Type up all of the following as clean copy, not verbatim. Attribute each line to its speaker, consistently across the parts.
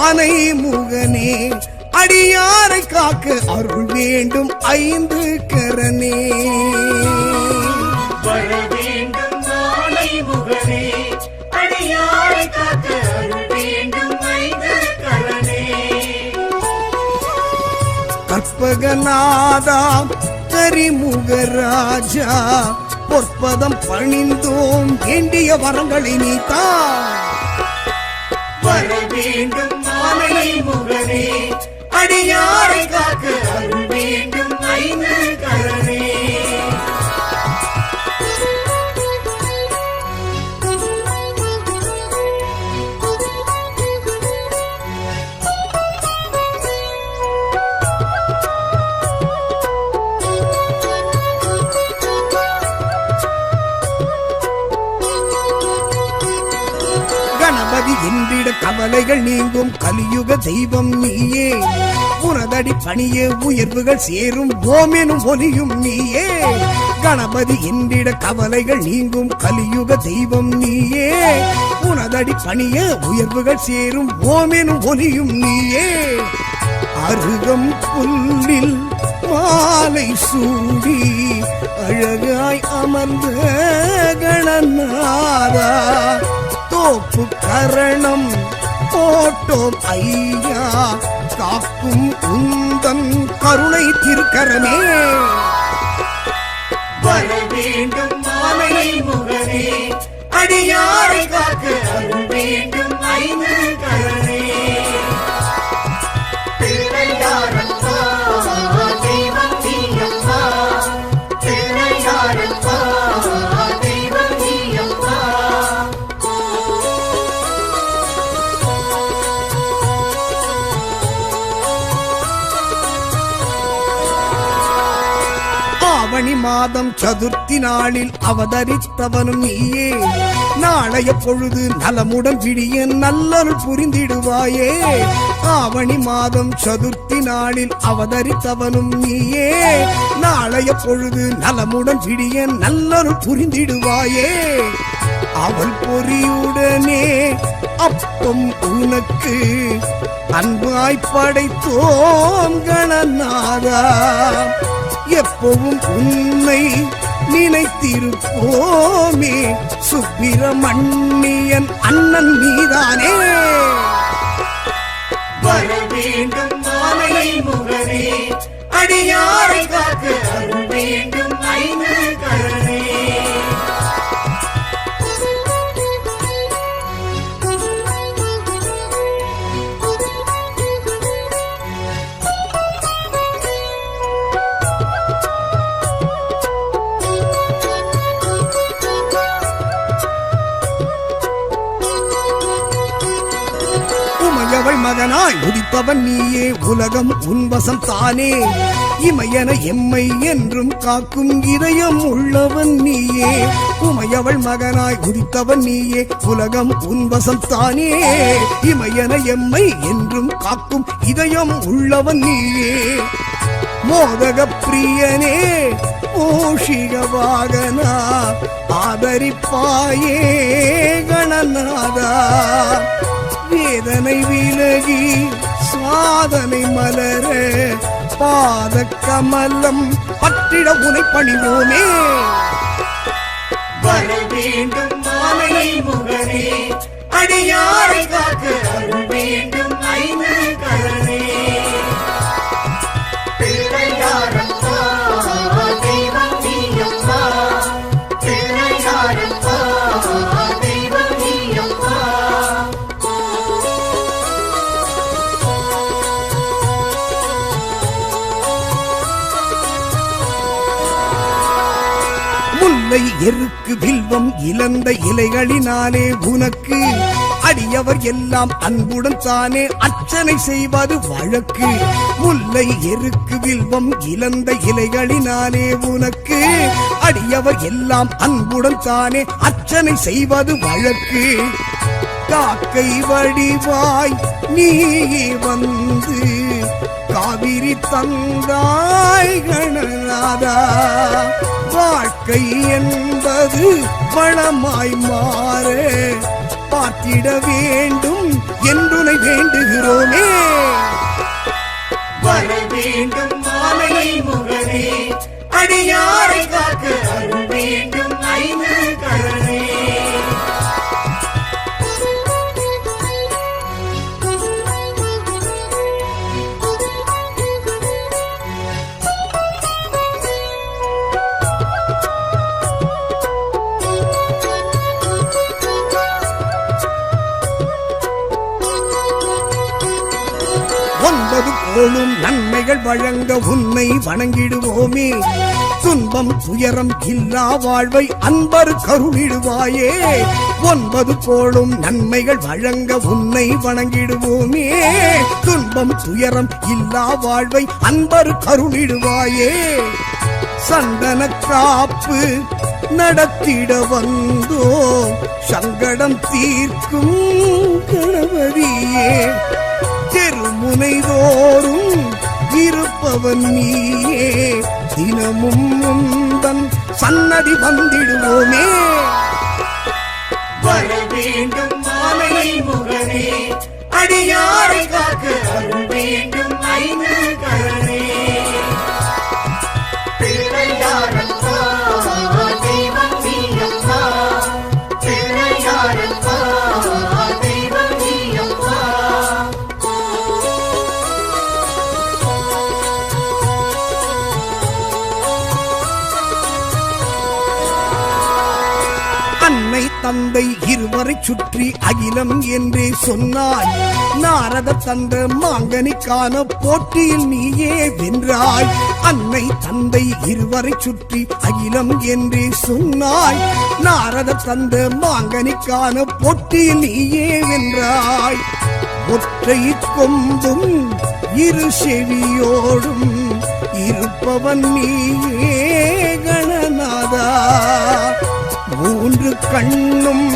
Speaker 1: ஆனை முகனே அடியாரை காக்க அருள் வேண்டும் ஐந்து கரனே.
Speaker 2: வர வேண்டும் ஆனை முகனே அடியாரை காக்க அருள் வேண்டும் ஐந்து கரனே.
Speaker 1: கற்பகநாதா கரிமுகராஜா பொற்பதம் பணிந்தோம் வேண்டிய வரங்களை நீத்தா.
Speaker 2: வர வேண்டும் ஆனை முகனே அடியாரை காக்க அருள் வேண்டும் ஐந்து கரனே.
Speaker 1: கணபதி என்றிட கவலைகள் நீங்கும் கலியுக தெய்வம் நீயே. உனதடி பணிய உயர்வுகள் சேரும் ஓமெனும் ஒலியும் நீயே. கணபதி என்றிட கவலைகள் நீங்கும் கலியுக தெய்வம் நீயே. உனதடி பணிய உயர்வுகள் சேரும் ஓமெனும் ஒலியும் நீயே. அருகம் புல்லில் மாலை சூடி அழகாய் அமர்ந்த கணநாதா தோப்பு கரணம் போட்டோம் ஐயா காக்கும் உந்தன் கருணை திருக்கரமே.
Speaker 2: வர வேண்டும் ஆனை முகனே அடியாரை காக்க அருள் வேண்டும் ஐந்து கரனே. பிள்ளையாரப்பா தெய்வம் நீயப்பா, பிள்ளையாரப்பா தெய்வம் நீயப்பா.
Speaker 1: ஆவணி மாதம் சதுர்த்தி நாளில் அவதரித்தவனும் நீயே. நாளைய பொழுது நலமுடன் விடிய நல்லருள் புரிந்திடுவாயே. ஆவணி மாதம் சதுர்த்தி நாளில் அவதரித்தவனும் நீயே. நாளைய பொழுது நலமுடன் விடிய நல்லருள் புரிந்திடுவாயே. அவள் பொறியுடனே அப்பம் உனக்கு அன்பாய் படைத்தோம் கணநாதா. எப்பவும் உன்னை நினைத்திருப்போமே சுப்பிரமணியன் அண்ணன் நீதானே.
Speaker 2: வர வேண்டும் ஆனை முகனே அடியாரை காக்க அருள் வேண்டும் ஐந்து கரனே.
Speaker 1: உமையவள் மகனாய் உதித்தவன் நீயே. உலகம் உன்வசம் தானே. இமையன எம்மை என்றும் காக்கும் இதயம் உள்ளவன் நீயே. உமையவள் மகனாய் உதித்தவன் நீயே. உலகம் உன்வசம் தானே. இமையன எம்மை என்றும் காக்கும் இதயம் உள்ளவன் நீயே. மோதக பிரியனே மூஷிக வாகனா ஆதரிப்பாயே கணநாதா. வேதனை விலகி சாதனை மலர பாத கமலம் பற்றிட உனை பணிவோமே.
Speaker 2: வர வேண்டும் ஆனை முகனே அடியாரை காக்க அருள் வேண்டும் ஐந்து கரனே. பிள்ளையாரப்பா தெய்வம் நீயப்பா, பிள்ளையாரப்பா தெய்வம் நீயப்பா.
Speaker 1: முல்லை எருக்கு வில்வம் இழந்த இலைகளினாலே உனக்கு அடியவர் எல்லாம் அன்புடன் தானே அர்ச்சனை செய்வது வழக்கு. முல்லை எருக்கு வில்வம் இழந்த இலைகளினாலே உனக்கு அடியவர் எல்லாம் அன்புடன் தானே அர்ச்சனை செய்வது வழக்கு. காக்கை வடிவாய் நீ வந்து காவிரி தந்தாய் கணநாதா. வாழ்க்கை என்பது வளமாய் மாற பார்த்திட வேண்டும் என்றுனை வேண்டுகிறோமே.
Speaker 2: வர வேண்டும் மாலை முகனே, அடியாரை காக்க அருள் வேண்டும் ஐந்து கரனே.
Speaker 1: ஒன்பது கோளும் நன்மைகள் வழங்க உன்னை வணங்கிடுவோமே. துன்பம் துயரம் இல்லா வாழ்வை அன்பர் கருளிடுவாயே. ஒன்பது கோளும் நன்மைகள் வழங்க உன்னை வணங்கிடுவோமே. துன்பம் துயரம் இல்லா வாழ்வை அன்பர் கருளிடுவாயே. சந்தன காப்பு நடத்திட வந்தோ சங்கடம் தீர்க்கும் கணபதியே. தெருமுனைதோறும் இருப்பவன் நீயே, தினமும் உந்தன் சன்னதி வந்திடுவோமே.
Speaker 2: வர வேண்டும் மாலை முகனே, அடியாரை காக்க அருள் வேண்டும் ஐந்து கரனே. பிள்ளையாரப்பா தெய்வம் நீயப்பா, பிள்ளையாரப்பா தெய்வம் நீயப்பா.
Speaker 1: அன்னை தந்தை இருவரை சுற்றி அகிலம் என்றே சொன்னாய். நாரத தந்த மாங்கனிக்கான போட்டியில் நீயே வென்றாய். அன்னை தந்தை இருவரை சுற்றி அகிலம் என்றே சொன்னாய். நாரத தந்த மாங்கனிக்கான போட்டியில் நீயே வென்றாய். ஒற்றை கொம்பும் இரு செவியோடும் இருப்பவன் நீயே கணநாதா. மூன்று கண்ணும்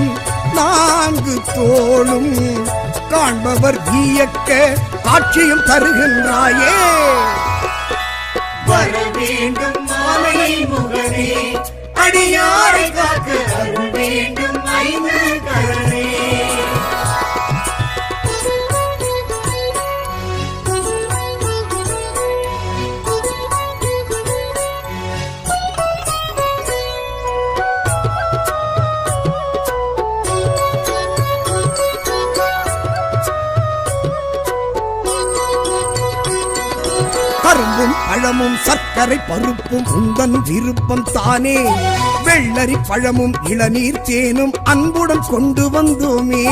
Speaker 1: நான்கு தோளும் காண்பவர் வியக்க காட்சியும் தருகின்றாயே.
Speaker 2: வர வேண்டும் மாலை முகனே, அடியாரை காக்க அருள் வேண்டும் ஐந்து கரனே.
Speaker 1: கரும்பும் பழமும் சர்க்கரை பருப்பும் உந்தன் விருப்பம் தானே. வெள்ளரி பழமும் இளநீர் தேனும் அன்புடன் கொண்டு வந்தோமே.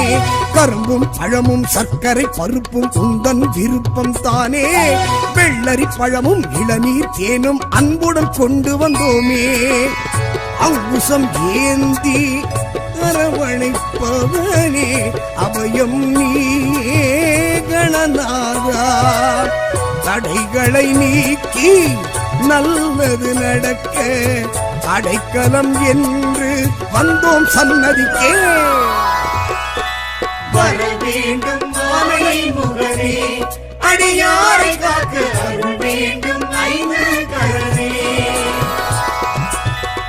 Speaker 1: கரும்பும் பழமும் சர்க்கரை பருப்பும் உந்தன் விருப்பம் தானே. வெள்ளரி பழமும் இளநீர் தேனும் அன்புடன் கொண்டு வந்தோமே. அங்குசம் ஏந்தி அரவணைப்பவனே அபயம் நீயே கணநாதா. தடைகளை நீக்கி நல்லது நடக்க அடைக்கலம் என்று வந்தோம் சன்னதிக்கே.
Speaker 2: வர வேண்டும் மாலை முகனே, அடியாரை காக்க அருள் வேண்டும் ஐந்து கரனே.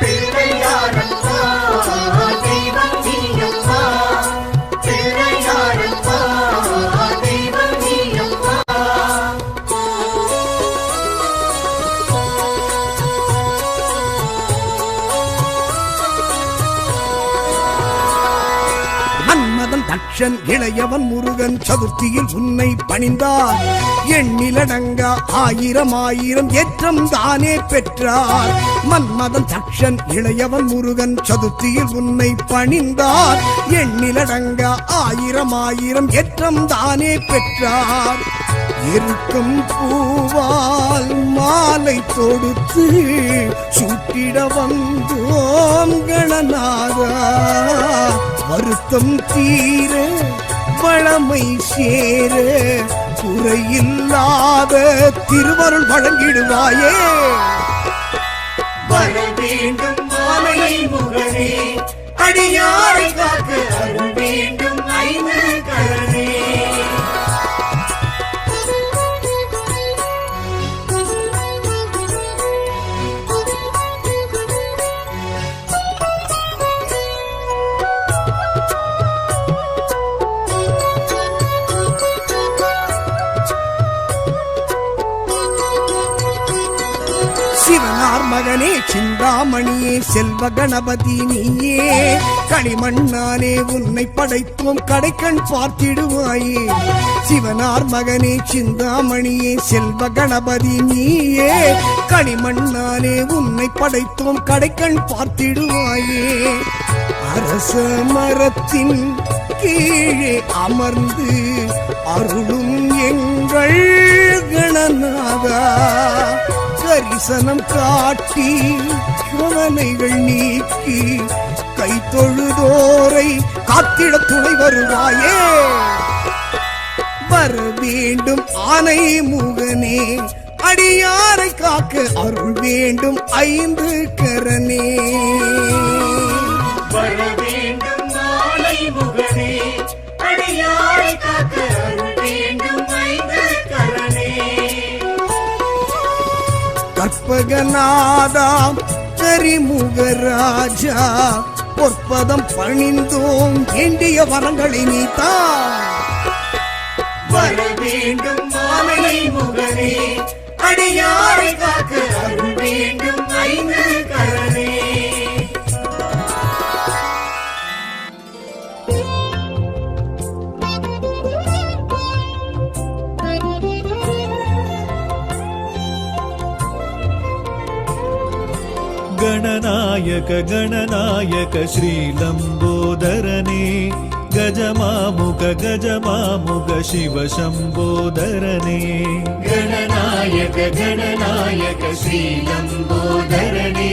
Speaker 2: பிள்ளையாரப்பா தெய்வம் நீயப்பா, பிள்ளையாரப்பா தெய்வம் நீயப்பா.
Speaker 1: மன்மதன் தட்சன் இளையவன் முருகன் சதுர்த்தியில் உன்னை பணிந்தார். எண்ணிலடங்கா ஆயிரம் ஆயிரம் ஏற்றம் தானே பெற்றார். மன்மதன் தட்சன் இளையவன் முருகன் சதுர்த்தியில் உன்னை பணிந்தார். எண்ணிலடங்கா ஆயிரம் ஆயிரம் ஏற்றம் தானே பெற்றார். இருக்கும் பூவால் மாலை தொடுத்து சூட்டிட வந்தோம் கணநாதா. வருத்தம் தீர வளமை சேர குறையில்லாத திருவருள் வழங்கிடுவாயே.
Speaker 2: வர வேண்டும் மாலை முகனே, அடியாரை காக்க அருள் வேண்டும் ஐந்து கரனே.
Speaker 1: மகனே சிந்தாமணியே செல்வ கணபதி நீயே களிமண்ணாலே உன்னை படைத்தோம் கடைக்கண் பார்த்திடுவாயே சிவனார் மகனே சிந்தாமணியே செல்வ கணபதி நீயே களிமண்ணாலே உன்னை படைத்தோம் கடைக்கண் பார்த்திடுவாயே அரச மரத்தின் கீழே அமர்ந்து அருளும் எங்கள் கணநாதா கரிசனம் காட்டி கவலைகள் நீக்கி கை தொழுதோரை காத்திட துணை வருவாயே வர வேண்டும் ஆனை முகனே அடியாரை காக்க அருள் வேண்டும் ஐந்து கரனே
Speaker 2: வர வேண்டும் மாலை முகனே அடியாரை காக்க அருள் வேண்டும் ஐந்து கரனே
Speaker 1: கற்பகநாதாம் கரிமுகராஜா பொற்பதம் பணிந்தோம் வேண்டிய வரங்களை நீத்தா
Speaker 2: வர வேண்டும் மாலை முகனே அடியாரை காக்க அருள் வேண்டும் ஐந்து கரனே
Speaker 3: गणनायक गणनायक श्रीलम्बोदरने गजमामुख गजमामुख शिव शम्बोदरने
Speaker 2: गणनायक गणनायक श्रीलम्बोदरने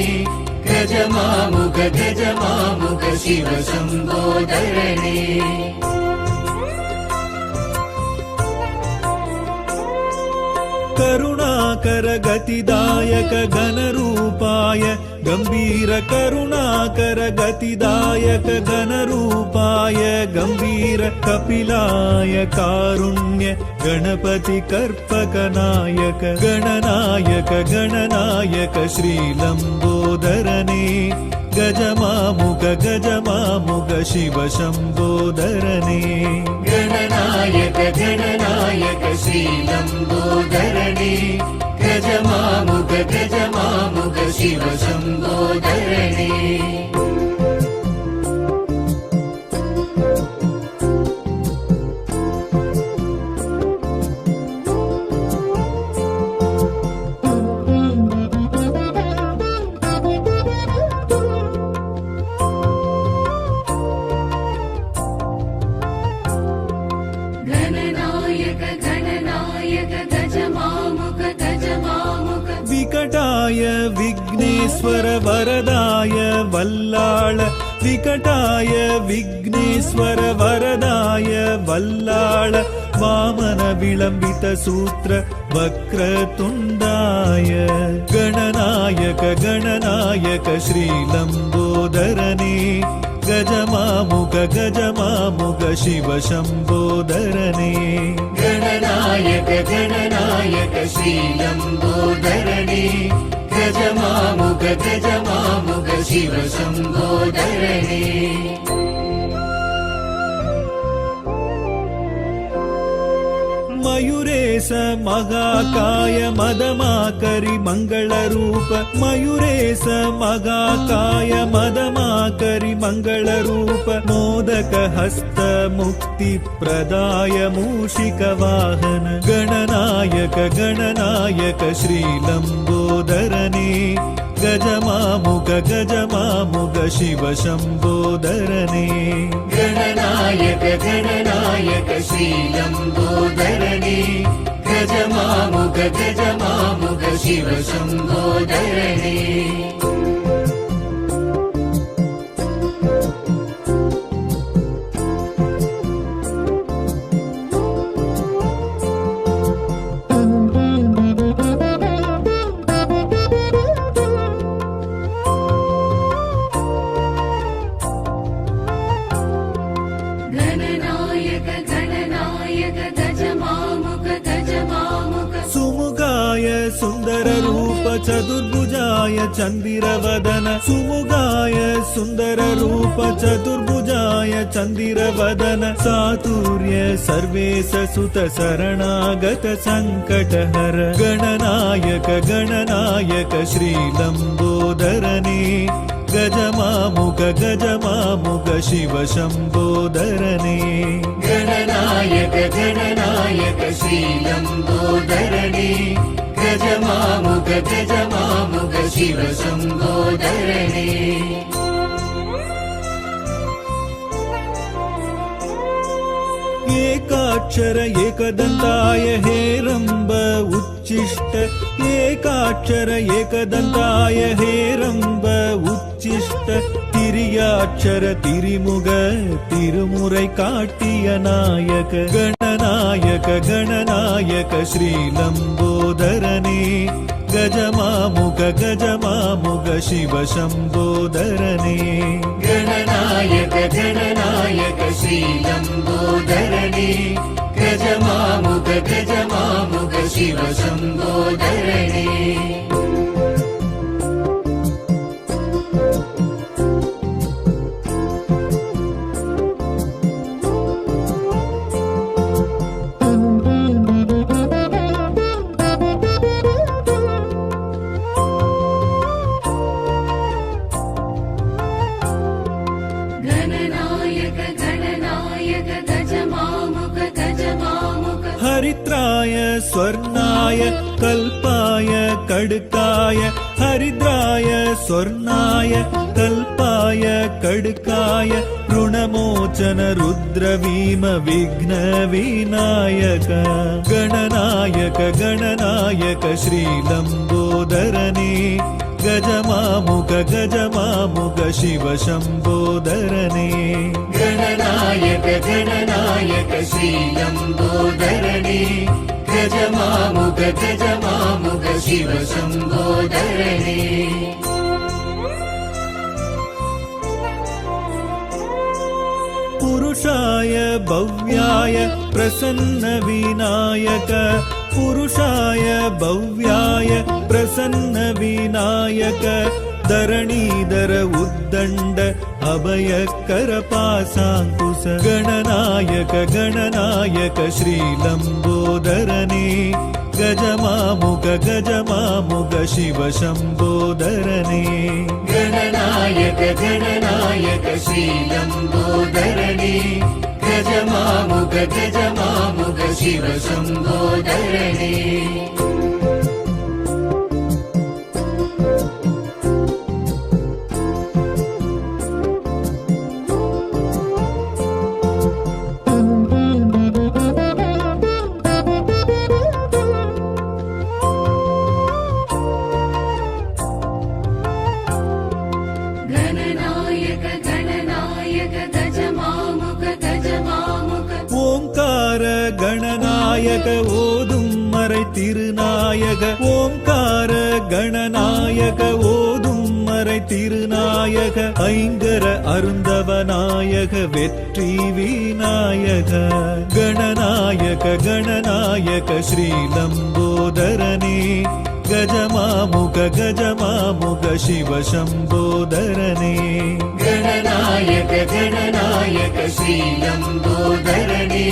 Speaker 2: गजमामुख गजमामुख शिव शम्बोदरने
Speaker 3: करुणाकर गतिदायक घनरूपाय गंभीर करुणाकर गतिदायक घनरूपाय गंभीर कपिलाय कारुण्य गणपति कर्पकनायक गणनायक गणनायक श्रीलम्बोदरने गजमामुख शिव शम्बोदरने
Speaker 2: गणनायक गणनायक श्रीलम्बोदरने गजमामुख शिव शम्बोदरने
Speaker 3: विकटाय विघ्नेश्वर वरदाय वल्लाळ विकटाय विघ्नेश्वर वरदाय वल्लाळ वामन विलम्बित सूत्र वक्रतुण्डाय गणनायक गणनायक श्रीलम्बोदरने गजमामुख शिव शम्बोदरने
Speaker 2: गणनायक गणनायक श्रीलम्बोदरने गजमामुख शिव शम्बोदरने
Speaker 3: मयूरेश महाकाय मदमाकरि मंगलरूप मयूरेश महाकाय मदमाकरि मंगलरूप मोदक हस्त मुक्ति प्रदाय मूषिक वाहन गणनायक गणनायक श्रीलम्बोदरने गजमामुख शिव शम्बोदरने
Speaker 2: गणनायक गणनायक श्रीलम्बोदरने गजमामुख शिव शम्बोदरने
Speaker 3: सुमुखाय सुन्दर रूप चतुर्भुजाय सुमुखाय चन्दिरवदन सुमुखाय सुन्दररूप चतुर्भुजाय चन्दिरवदन सातुर्य सर्वेश सुत शरणागत सङ्कटहर गणनायक गणनायक श्रीलम्बोदरने गजमामुख गजमामुख शिव शम्बोदरने
Speaker 2: गणनायक गणनायक श्रीलम्बोदरणे गजमामुख गजमामुख शिव शम्बोदरणे
Speaker 3: एकाक्षर एकदन्ताय हेरम्ब उच्चिष्ट एकाक्षर एकदन्ताय हेरम्ब उच्चिष्ट तिरियाक्षर तिरिमुग तिरुमुरै काट्टिय नायक गणनायक गणनायक श्रीलम्बोदरने गजमामुख गजमामुख शिव शम्बोदरने
Speaker 2: गणनायक गणनायक श्रीलम्बोदरणे गजमामुख गजमामुख शिव शम्बोदरणे
Speaker 3: हरिद्राय स्वर्णाय कल्पाय कड्काय हरिद्राय स्वर्णाय कल्पाय कड्काय ऋणमोचन रुद्रवीम विघ्न विनायक गणनायक गणनायक श्रीलम्बोदरने गजमामुख गजमामुख शिव शम्बोदरने
Speaker 2: गणनायक गणनायक श्रीलम्बोदरणे गजमामुख गजमामुख शिव शम्बोदरणे
Speaker 3: पुरुषाय भव्याय प्रसन्न विनायक पुरुषाय भव्याय प्रसन्न विनायक धरणीधर उद्दण्ड अभयकर पासाङ्कुश गणनायक गणनायक श्रीलम्बोदरने गजमामुख गजमामुख शिव शम्बोदरने
Speaker 2: गणनायक गणनायक श्रीलम्बोदरणे गजमामुख गजमामुख शिव शम्बोदरणे
Speaker 3: गणनायक ओदुम मरै तिरुनायक ओंकार गणनायक ओदुम मरै तिरुनायक ऐङ्गर अरुन्दवनायक वेट्री विनायक गणनायक गणनायक श्रीलम्बोदरने गजमामुख गजमामुख शिव शम्बोदरने
Speaker 2: गणनायक गणनायक श्रीलम्बोदरणे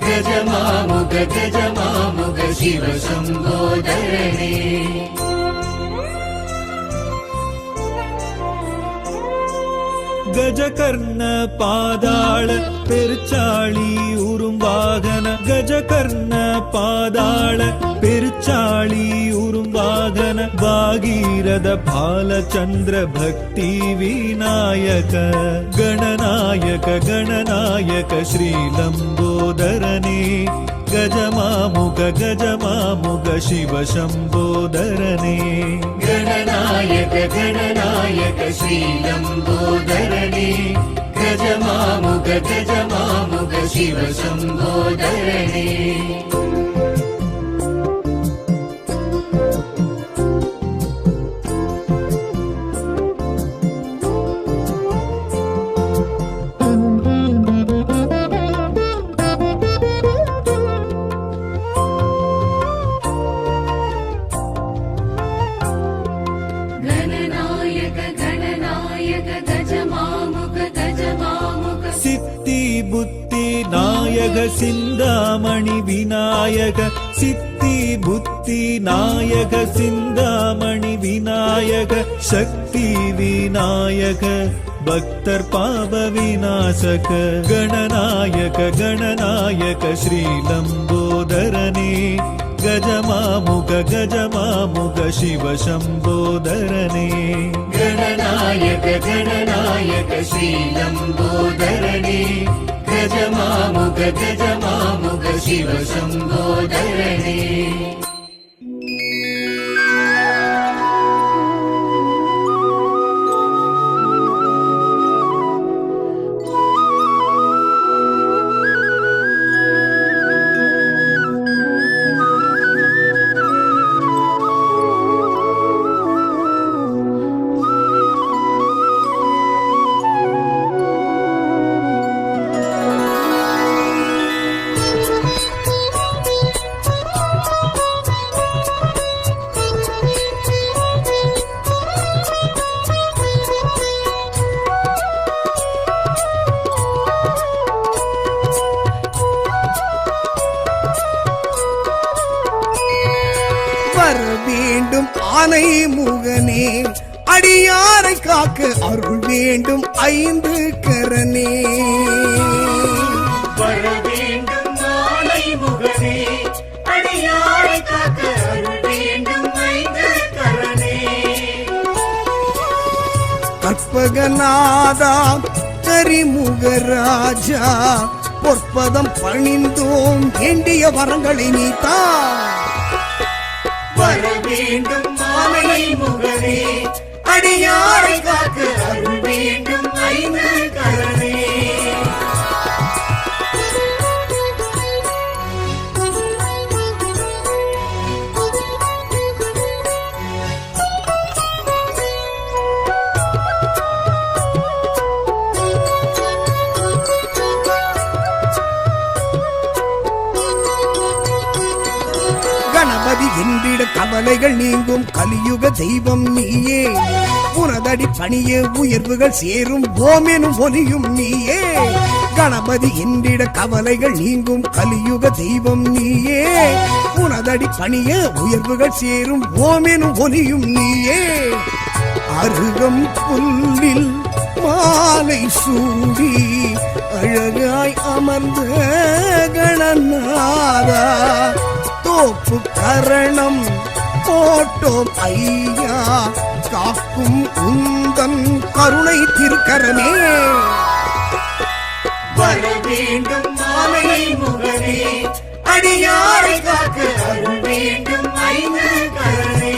Speaker 2: गजमामुख गजमामुख शिव शम्बोदरणे
Speaker 3: गजकर्ण पादाळ पेर्चाळी उरुम्बागन गजकर्ण पादाळ पेर्चाळी उरुम्बागन भागीरथ बालचन्द्र भक्ति विनायक गणनायक गणनायक श्रीलम्बोदरने गजमामुख गजमामुख शिव शम्बोदरने
Speaker 2: गणनायक गणनायक श्रीलम्बोदरणे गजमामुख गजमामुख शिव शम्बोदरणे
Speaker 3: நாயக சிந்தாமணி விநாயக சித்தி புத்தி நாயக சிந்தாமணி விநாயக சக்தி விநாயக பக்தர் பாப விநாசக கணநாயக கணநாயக ஸ்ரீலம்போதரனே கஜமாமுக சிவ சம்போதரனே
Speaker 2: गणनायक गणनायक श्रीलम्बोदरणे गजमामुग शिव शम्भोदरणे
Speaker 1: வேண்டும் ஆனை முகனே அடியாரை காக்க அருள் வேண்டும் ஐந்து கரனே
Speaker 2: வர வேண்டும் ஆனை முகனே அடியாரை காக்க அருள் வேண்டும் ஐந்து கரனே
Speaker 1: கற்பகநாதா கரிமுகராஜா பொற்பதம் பணிந்தோம் வேண்டிய வரங்களை நீத்தா
Speaker 2: வர வேண்டும் ஆனை முகனே அடியாரை காக்க அருள் வேண்டும் ஐந்து கரனே
Speaker 1: கணபதி என்றிட கவலைகள் நீங்கும் கலியுக தெய்வம் நீயே புனதடி பணியே உயர்வுகள் சேரும் ஓமெனும் ஒலியும் நீயே கணபதி என்றிட கவலைகள் நீங்கும் கலியுக தெய்வம் நீயே புனதடி பணியே உயர்வுகள் சேரும் ஓமெனும் ஒலியும் நீயே அருகம் புல்லில் மாலை சூடி அழகாய் அமர்ந்த கணநாதா தோப்பு கரணம் போட்டோம் ஐயா காக்கும் உந்தன் கருணை திருக்கரமே
Speaker 2: வர வேண்டும் ஆனை முகனே அடியாரை காக்க அருள் வேண்டும் ஐந்து கரனே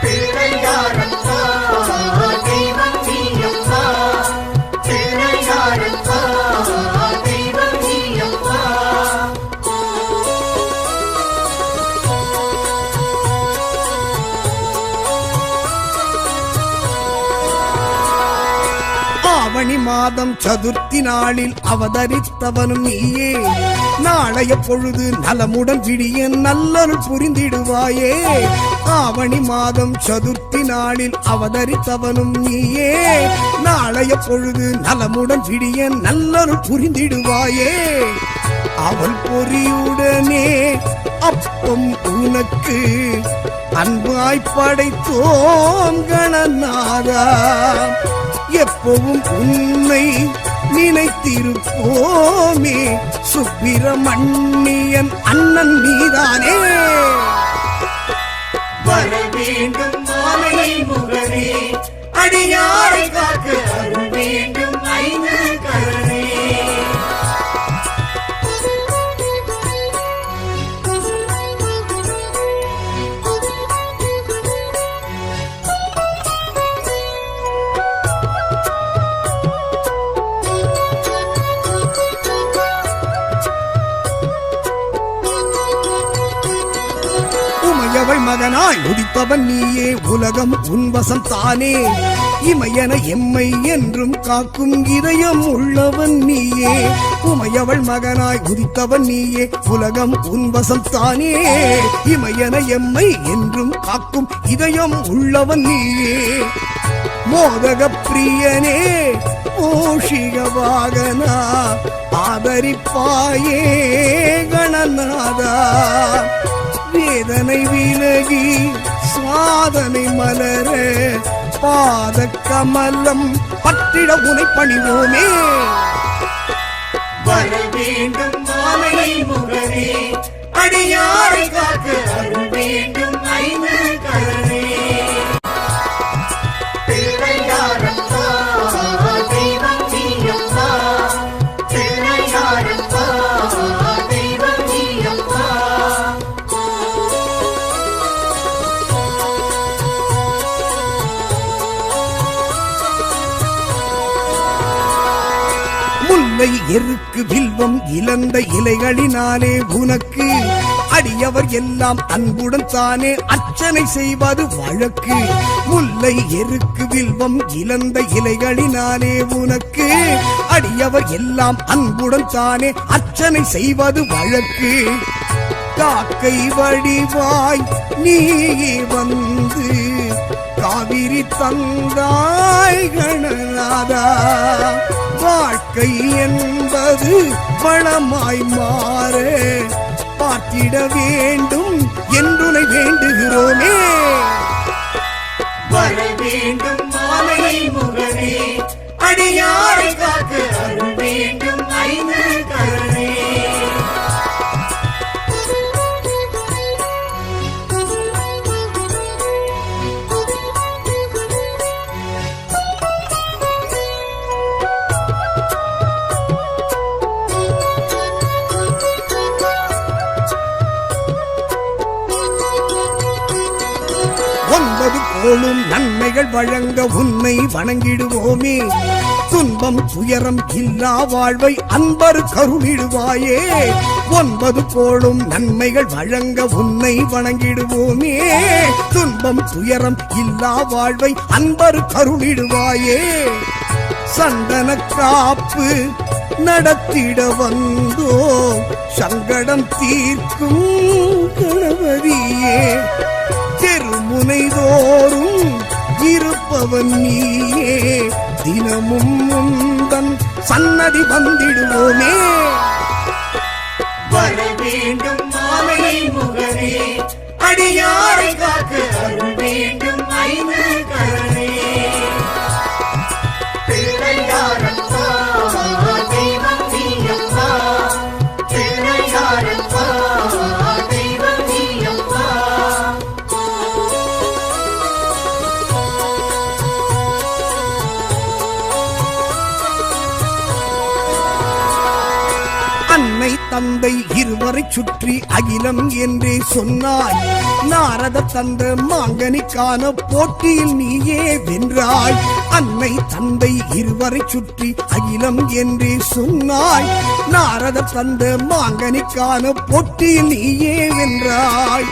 Speaker 2: பிள்ளையாரப்பா தெய்வம் நீயப்பா பிள்ளையாரப்பா தெய்வம் நீயப்பா
Speaker 1: ஆவணி மாதம் சதுர்த்தி நாளில் அவதரித்தவனும் நீயே நாளைய பொழுது நலமுடன் விடிய நல்லருள் புரிந்திடுவாயே ஆவணி மாதம் சதுர்த்தி நாளில் அவதரித்தவனும் நீயே நாளைய பொழுது நலமுடன் விடிய நல்லருள் புரிந்திடுவாயே அவள் பொறியுடனே அப்பம் உனக்கு அன்பாய் படைத்தோம் கணநாதா எப்பவும் உன்னை நினைத்திருப்போமே சுப்பிரமணியன் அண்ணன் நீதானே
Speaker 2: வர வேண்டும் ஆனை முகனே அடியாரை காக்க அருள் வேண்டும் ஐந்து கரனே
Speaker 1: உமையவள் மகனாய் உதித்தவன் நீயே உலகம் உன்வசம் தானே இமையன எம்மை என்றும் காக்கும் இதயம் உள்ளவன் நீயே உமையவள் மகனாய் உதித்தவன் நீயே உலகம் உன்வசம் தானே இமையன எம்மை என்றும் காக்கும் இதயம் உள்ளவன் நீயே மோதக பிரியனே மூஷிக வாகனா ஆதரிப்பாயே கணநாதா வேதனை விலகி சாதனை மலர பாத கமலம் பற்றிட உனை பணிவோமே
Speaker 2: வர வேண்டும் மாலை முகரே அடியாரை காக்க அருள் வேண்டும் ஐந்து கரனே பிள்ளையாரப்பா தெய்வம் நீயப்பா பிள்ளையாரப்பா தெய்வம் நீயப்பா
Speaker 1: முல்லை எருக்கு வில்வம் இழந்த இலைகளினாலே உனக்கு அடியவர் எல்லாம் அன்புடன் தானே அர்ச்சனை செய்வது வழக்கு முல்லை எருக்கு வில்வம் இழந்த இலைகளினாலே உனக்கு அடியவர் எல்லாம் அன்புடன் தானே அர்ச்சனை செய்வது வழக்கு காக்கை வடிவாய் நீ வந்து காவிரி தந்தாய் கணநாதா வாழ்க்கை என்பது வளமாய் மாற பார்த்திட வேண்டும் என்றுனை வேண்டுகிறோமே
Speaker 2: வர வேண்டும் மாலை முகரே அடியாரை காக்க அருள் வேண்டும் ஐந்து கரனே
Speaker 1: ஒன்பது கோளும் நன்மைகள் வழங்க உன்னை வணங்கிடுவோமே துன்பம் துயரம் இல்லா வாழ்வை அன்பரு கருளிடுவாயே ஒன்பது கோளும் நன்மைகள் வழங்க உன்னை வணங்கிடுவோமே துன்பம் துயரம் இல்லா வாழ்வை அன்பரு கருளிடுவாயே சந்தன காப்பு நடத்திட வந்தோ சங்கடம் தீர்க்கும் கணபதியே தெருமுனை தோறும் இருப்பவன் நீயே தினமும் உந்தன் சன்னதி வந்திடுவோமே
Speaker 2: வர வேண்டும் மாலை முகரே அடியாரை காக்க அருள் வேண்டும் ஐந்து கரனே பிள்ளையாரப்பா தெய்வம் நீயப்பா பிள்ளையாரப்பா தெய்வம் நீயப்பா
Speaker 1: அன்னை தந்தை இருவரை சுற்றி அகிலம் என்றே சொன்னாய் நாரத தந்த மாங்கனிக்கான போட்டியில் நீயே வென்றாய் அன்னை தந்தை இருவரை சுற்றி அகிலம் என்றே சொன்னாய் நாரத தந்த மாங்கனிக்கான போட்டியில் நீயே வென்றாய்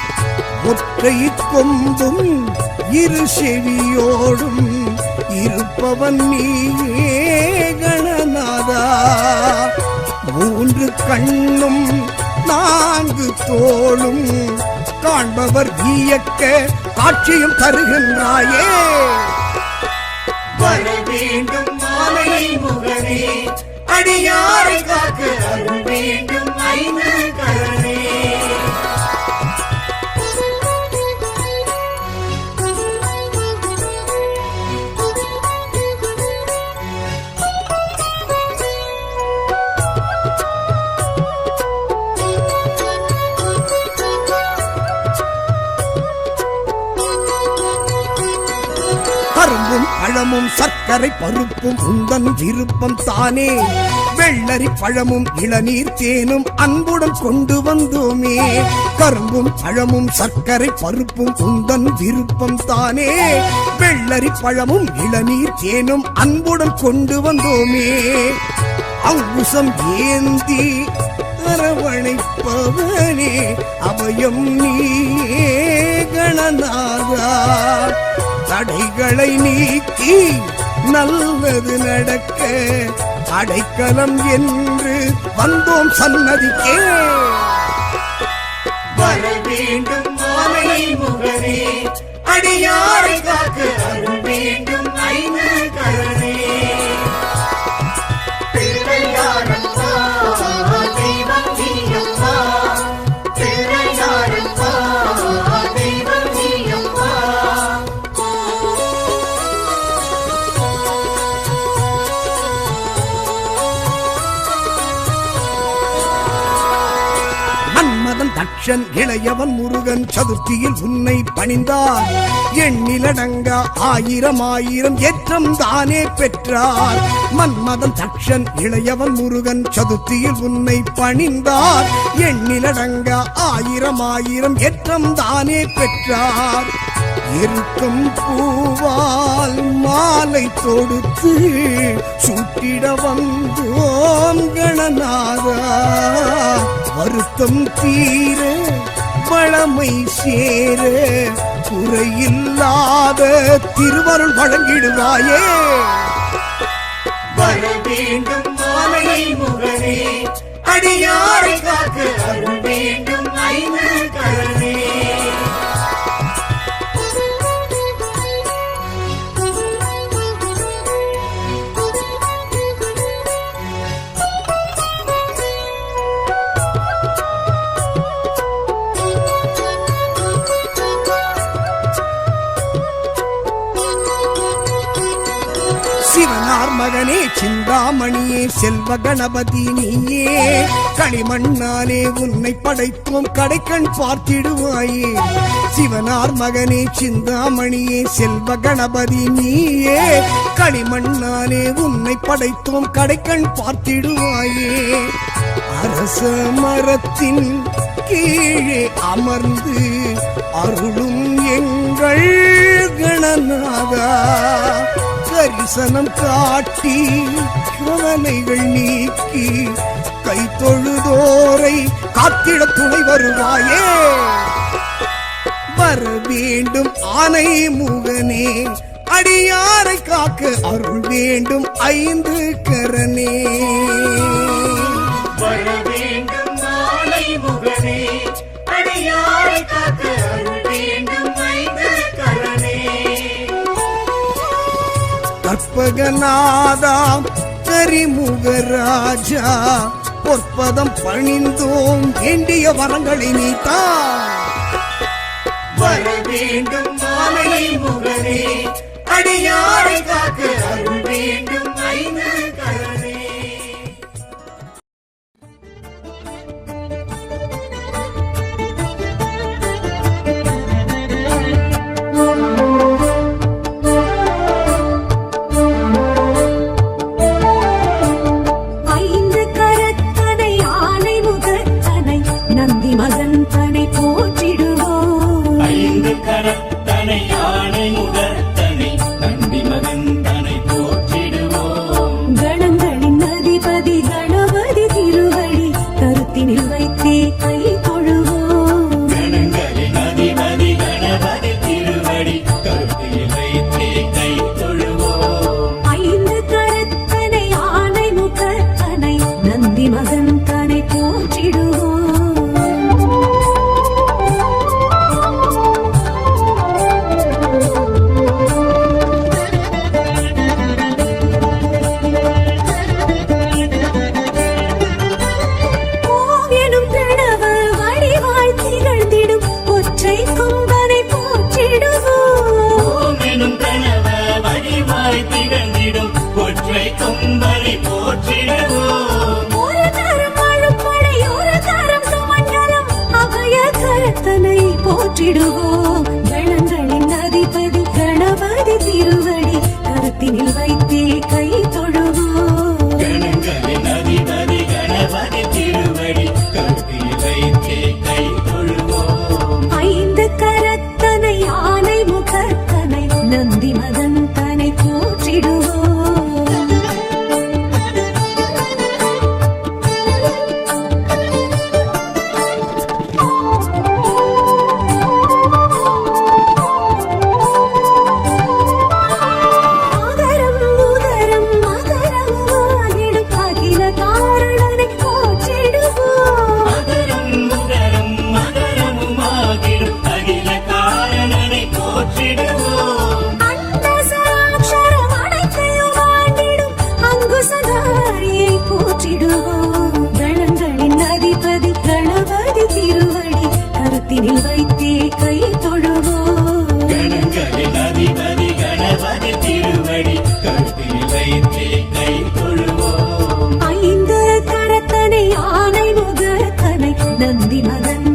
Speaker 1: ஒற்றை கொம்பும் இரு செவியோடும் இருப்பவன் நீயே கணநாதா மூன்று கண்ணும் நான்கு தோளும் காண்பவர் வியக்க காட்சியும் தருகின்றாயே
Speaker 2: வர வேண்டும் மாலை முகரே அடியாரை காக்க அருள் வேண்டும் ஐந்து கரனே
Speaker 1: கரும்பும் பழமும் சர்க்கரை பருப்பும் உந்தன் விருப்பம் தானே வெள்ளரி பழமும் இளநீர் தேனும் அன்புடன் கொண்டு வந்தோமே கரும்பும் பழமும் சர்க்கரை பருப்பும் உந்தன் விருப்பம் தானே வெள்ளரி பழமும் இளநீர் தேனும் அன்புடன் கொண்டு வந்தோமே அங்குசம் ஏந்தி அரவணைப்பவனே அபயம் நீயே கணநாதா தடைகளை நீக்கி நல்லது நடக்க அடைக்கலம் என்று வந்தோம் சன்னதிக்கே
Speaker 2: வர வேண்டும் மாலை முகரே அடியாரை காக்க அருள் வேண்டும்
Speaker 1: தக்ஷன் இளையவன் முருகன் சதுர்த்தியில் உன்னை பணிந்தார். எண்ணிலடங்க ஆயிரம் ஆயிரம் ஏற்றம் தானே பெற்றார். மன்மதன் தக்ஷன் இளையவன் முருகன் சதுர்த்தியில் உன்னை பணிந்தார். எண்ணிலடங்க ஆயிரம் ஆயிரம் ஏற்றம் தானே பெற்றார். எருக்கம் பூவால் மாலை தொடுத்து சூட்டிட வந்தோம் கணநாதா. வருத்தம் தீர வளமை சேர குறையில்லாத திருவருள் வழங்கிடுவாயே.
Speaker 2: வர வேண்டும் மாலை முகனே, அடியாரை காக்க அருள் வேண்டும் ஐந்து கரனே.
Speaker 1: சிவனார் மகனே சிந்தாமணியே செல்வ கணபதி நீயே. களிமண்ணாலே உன்னை படைத்தோம் கடைக்கண் பார்த்திடுவாயே. சிவனார் மகனே சிந்தாமணியே செல்வ கணபதி நீயே. களிமண்ணாலே உன்னை படைத்தோம் கடைக்கண் பார்த்திடுவாயே. அரச மரத்தின் கீழே அமர்ந்து அருளும் எங்கள் கணநாதா. தரிசனம் காட்டி கவலைகள் நீக்கி கை தொழுதோரை காத்திட துணை வருவாயே. வர வேண்டும் ஆனை முகனே, அடியாரை காக்க அருள் வேண்டும் ஐந்து கரனே.
Speaker 2: வர வேண்டும் மாலை முகனே, அடியாரை காக்க அருள் வேண்டும் ஐந்து கரனே.
Speaker 1: கற்பகநாதா கரிமுகராஜா பொற்பதம் பணிந்தோம் வேண்டிய வரங்களை நீத்தா.
Speaker 2: வர வேண்டும் மாலை முகனே, அடியாரை காக்க அருள் வேண்டும் ஐந்து கரனே.
Speaker 4: போற்றிடுவோம் கணங்களின் அதிபதி கணபதி திருவடி கருத்தினில் வைத்தே கை தொழுவோம்.
Speaker 2: கணங்களின் அதிபதி கணபதி திருவடி கருத்தினில் வைத்தே கை தொழுவோம்.
Speaker 4: ஐந்து கரத்தனை ஆனை முகத்தனை நந்தி மகன் தனை போற்றிடுவோம். கருத்தினில் வைத்தே கை தொழுவோம்.
Speaker 2: கணங்களின் அதிபதி கணபதி திருவடி கருத்தினில் வைத்தே கை தொழுவோம்.
Speaker 4: ஐந்து கரத்தனை ஆனை முகத்தனை நந்தி மகன்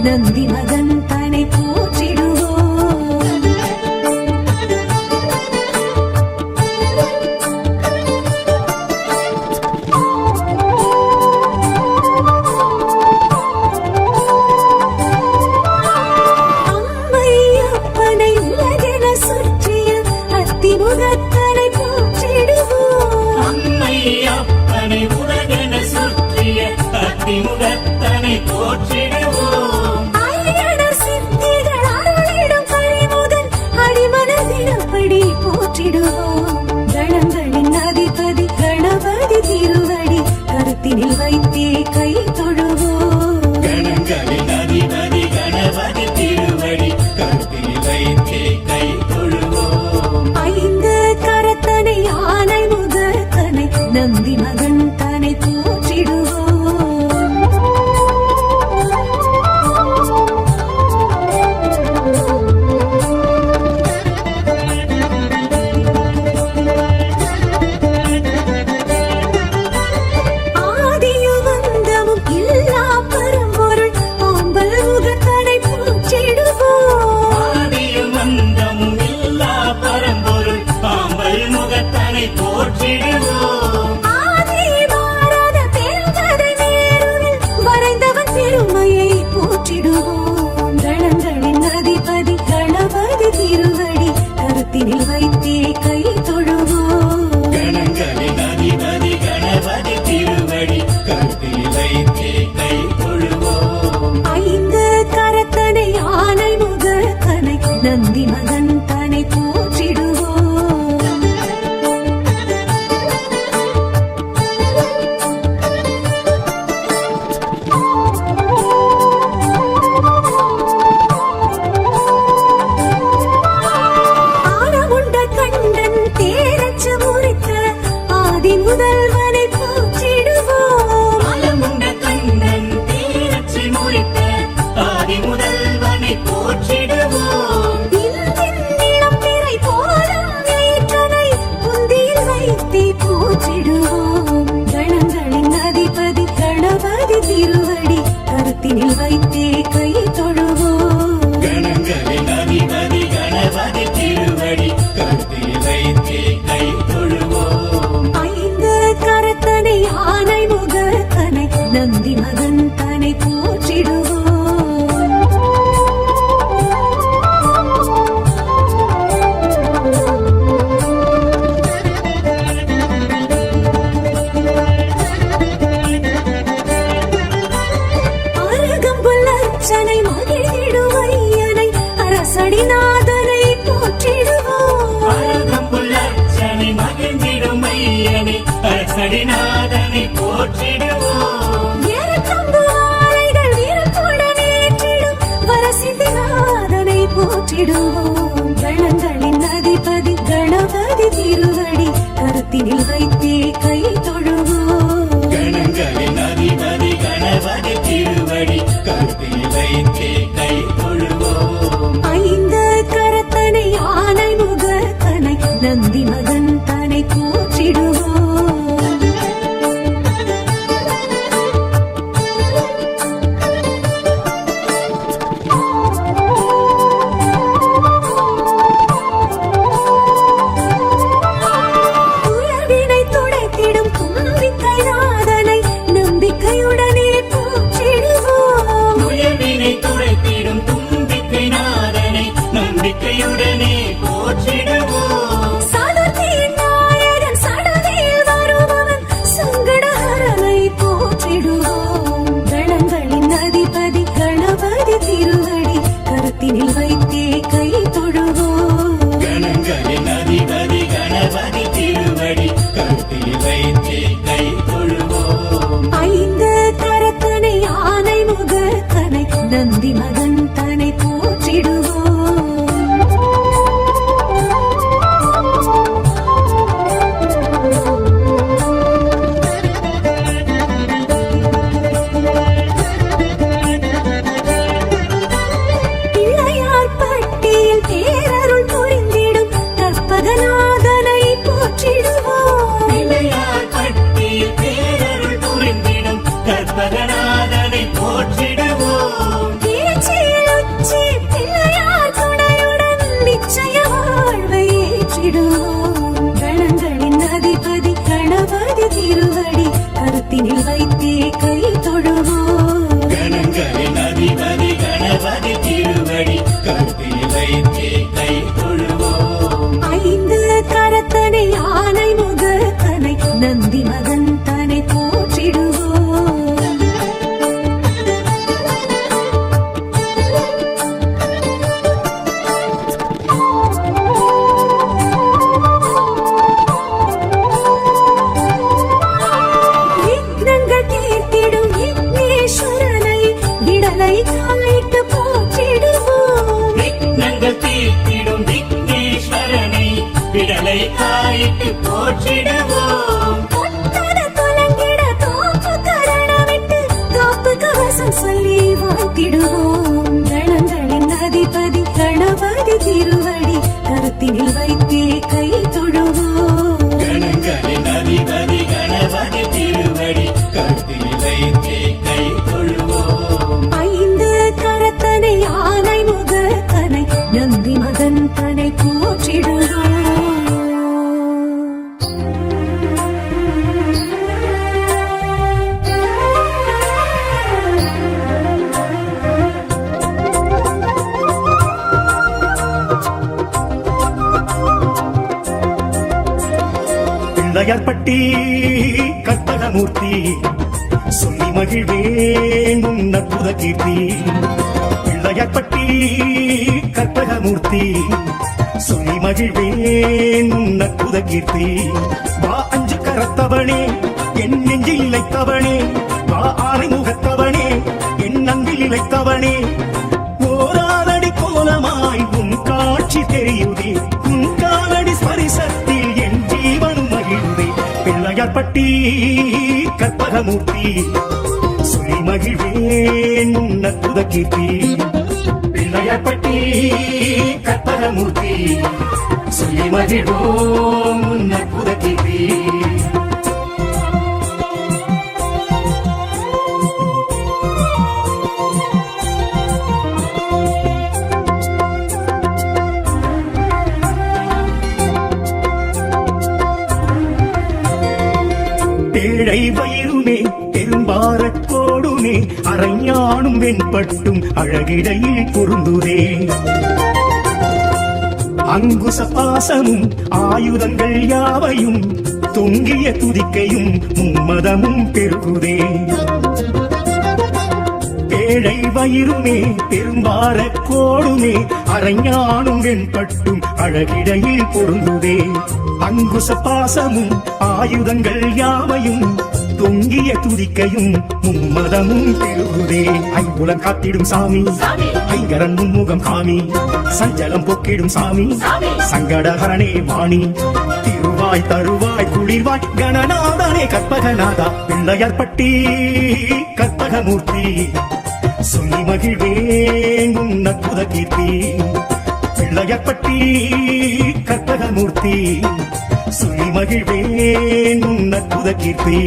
Speaker 4: நந்தி மகன் தனை போற்றிடுவோம். அம்மையப்பனை உலகென சுற்றிய அத்திமுகத்தனை போற்றிடுவோம்.
Speaker 2: அம்மை அப்பனை உலகென சுற்றிய அத்திமுகத்தனை போற்றிடுவோம்.
Speaker 4: ஐயனர் சித்திகள் அருளிடும் கரிமுகன் அடிமனதிடப்படி போற்றிடுவோம். கணங்களின் அதிபதி கணபதி திருவடி கருத்தினில் வைத்தே கை தொழுவோம்.
Speaker 2: கணங்களின் அதிபதி கணபதி திருவடி கருத்தில் வைத்தே கை தொழுவோம்.
Speaker 4: ஐந்து கரத்தனை யானை முகத்தனை நந்தி மகன் தனை போற்றிடுவோம். ஆதியும் அந்தமும் இல்லா பரம்பொருள் ஆம்பல் முகத்தனை போற்றிடுவோம்.
Speaker 2: ஆதியும் அந்தமும் இல்லா பரம்பொருள் ஆம்பல் முகத்தனை போற்றிடுவோம்.
Speaker 4: ஆதி மாறாத பெருங்கதை மேருவில் வரைந்தவன் பெருமையை போற்றிடுவோம். கணங்களின் அதிபதி கணபதி திருவடி கருத்தினில் வைத்தே கை தொழுவோம்.
Speaker 2: கணங்களின் அதிபதி கணபதி திருவடி கருத்தில் வைத்தே கை தொழுவோம்.
Speaker 4: ஐந்து கரத்தனை யானை முகத்தனை நந்தி மகன் தனை போற்றிடுவோம். ஆனமுண்ட கண்டன் தேரச்சு முறித்த ஆதி முதல்வனை போற்றிடுவோம்.
Speaker 2: ஆலமுண்ட கண்ணன் தீரச்சி முறித்த ஆதி முதல்வனை போற்றிடுவோம்.
Speaker 4: இந்தின் இளம் பிறை போலும் ஏற்றனை புந்தியில் வைத்தே போற்றிடுவோம். கணங்களின் அதிபதி கணபதி திருவடி கருத்தினில் வைத்தே கை தொழுவோம்.
Speaker 2: கணங்களின் அதிபதி கணபதி திருவடி கருத்தில் வைத்தே கை தொழுவோம்.
Speaker 4: ஐந்து கரத்தனை யானை முகத்தனை நந்தி மகன் தனை போற்றிடுவோம். அருகம்புல் அர்ச்சனை மகிழ்ந்திடுவையனை அரசடிநாதனை போற்றிடுவோம்.
Speaker 2: அருகம்புல்லர்ச்சனை மகிழ்ந்திடும் ஐயனை அரசடிநாதனை போற்றிடுவோம்.
Speaker 4: ஏறக்கம்பு ஆலைகள் வீரத்துடன் ஏற்றிடும் வரசித்திநாதனை போற்றிடுவோம். கணங்களின் அதிபதி கணபதி திருவடி கருத்தினில் வைத்தே கை தொழுவோம்.
Speaker 2: கணங்களின் அதிபதி கணபதி திருவடி கருத்தில் வைத்தே கை தொழுவோம்.
Speaker 4: ஐந்து கரத்தனை யானை முகத்தனை நந்தி மகன் தனை போற்றிடுவோம். உயர்வினை துடைத்திடும் தும்பிக்கை நாதனை நம்பிக்கையுடனே போற்றிடுவோம்.
Speaker 2: உயர்வினை துடைத்திடும் தும்பிக்கை நாதனை நம்பிக்கையுடனே போற்றிடுவோம்.
Speaker 4: சதுர்த்தியின் நாயகன் சடதியில் வருபவன் சங்கடஹரனை போற்றிடுவோம். கணங்களின் அதிபதி கணபதி திருவடி கருத்தினில் வைத்தே கை தொழுவோம்.
Speaker 2: கணங்களின் அதிபதி கணபதி திருவடி கருத்தில் வைத்தே கை தொழுவோம்.
Speaker 4: ஐந்து கரத்தனை யானை முகத்தனை நந்தி மகன் தனை போற்றிடுவோம். பிள்ளையார் பட்டியில் பேரருள் புரிந்திடும் கற்பகநாதனை போற்றிடுவோம்.
Speaker 2: பிள்ளையார் பட்டியில் பேரருள் புரிந்திடும் கற்பகநாதனை போற்றிடுவோம்.
Speaker 4: கரத்தினில் வைத்தே கை தொழுவோம்
Speaker 2: கணங்களின் அதிபதி கணபதி திருவடி கருத்தில் வைத்தே கை தொழுவோம்.
Speaker 4: ஐந்து கரத்தனை யானை முகத்தனை நந்தி மகன் தனை போற்றிடுவோம் விக்னங்கள் தீர்த்திடும் விக்னேஸ்வரனை விடலை காலைக்கு போற்றிடுவோம்
Speaker 2: விக்னங்கள் தீர்த்திடும் விக்னேஸ்வரனை விடலை காய்க்கு போற்றிடுவோம்.
Speaker 4: பொட்டன துலங்கிட தோப்பு கரணமிட்டு தோப்பு கவசம் சொல்லி வாழ்த்திடுவோம் கணங்களின் அதிபதி கணபதி திருவடி கருத்தினில் வைத்தே கை தொழுவோம்
Speaker 2: கணங்களின் அதிபதி கணபதி திருவடி கருத்தில் வைத்தே கை தொழுவோம்.
Speaker 4: ஐந்து கரத்தனை யானை முகத்தனை நந்தி மகன் தனை போற்றிடுவோம்
Speaker 5: பிள்ளையார்பட்டி கற்பகமூர்த்தி சொல்லி மகிழ்வேன் உன் அற்புத கீர்த்தி. பிள்ளையார்பட்டி கற்பகமூர்த்தி சொல்லி மகிழ்வேன் உன் அற்புத கீர்த்தி. வா அஞ்சு கரத்தவனே என் நெஞ்சில் இழைத்தவனே, வா ஆனை முகத்தவனே என் அங்கில் இழைத்தவனே. ஓராதடி கோலமாய் உன் காட்சி தெரியுதே, உன் காலடி ஸ்பரிசத்தில் என் ஜீவனும் மகிழ்ந்தே. பிள்ளையார்பட்டி கற்பகமூர்த்தி சொல்லி மகிழ்வேன் உன் அற்புத கீர்த்தி. பிள்ளையார்பட்டி கற்பகமூர்த்தி சொல்லி மகிழ்வோம் உன் அற்புத கீர்த்தி. பேழை வயிறுமே பெரும்பாரக்கோடுமே அரைஞானும் வெண்பட்டும் அழகிடையில் பொருந்துதே. அங்குச பாசமும் ஆயுதங்கள் யாவையும் தொங்கிய துதிக்கையும் மும்மதமும் பெருகுதே. பேழை வயிறுமே பெரும்பாரக்கோடுமே அரைஞானும் வெண்பட்டும் அழகிடையில் பொருந்துதே. அங்குச பாசமும் ஆயுதங்கள் யாவையும் தொங்கிய துதிக்கையும் மும்மதமும் பெருகுதே. ஐம்புலம் காத்திடும் சாமி ஐங்கரன் மும்முகம் காமி, சஞ்சலம் போக்கிடும் சாமி சங்கடஹரணே வாணி. திருவாய் தருவாய் குளிர்வாய் கணநாதனே கற்பகநாதா. பிள்ளையார்பட்டி கற்பகமூர்த்தி சொல்லி மகிழ்வேன் உன் அற்புத கீர்த்தி. பிள்ளையார்பட்டி கற்பகமூர்த்தி சொல்லி மகிழ்வேன் உன் அற்புத கீர்த்தி.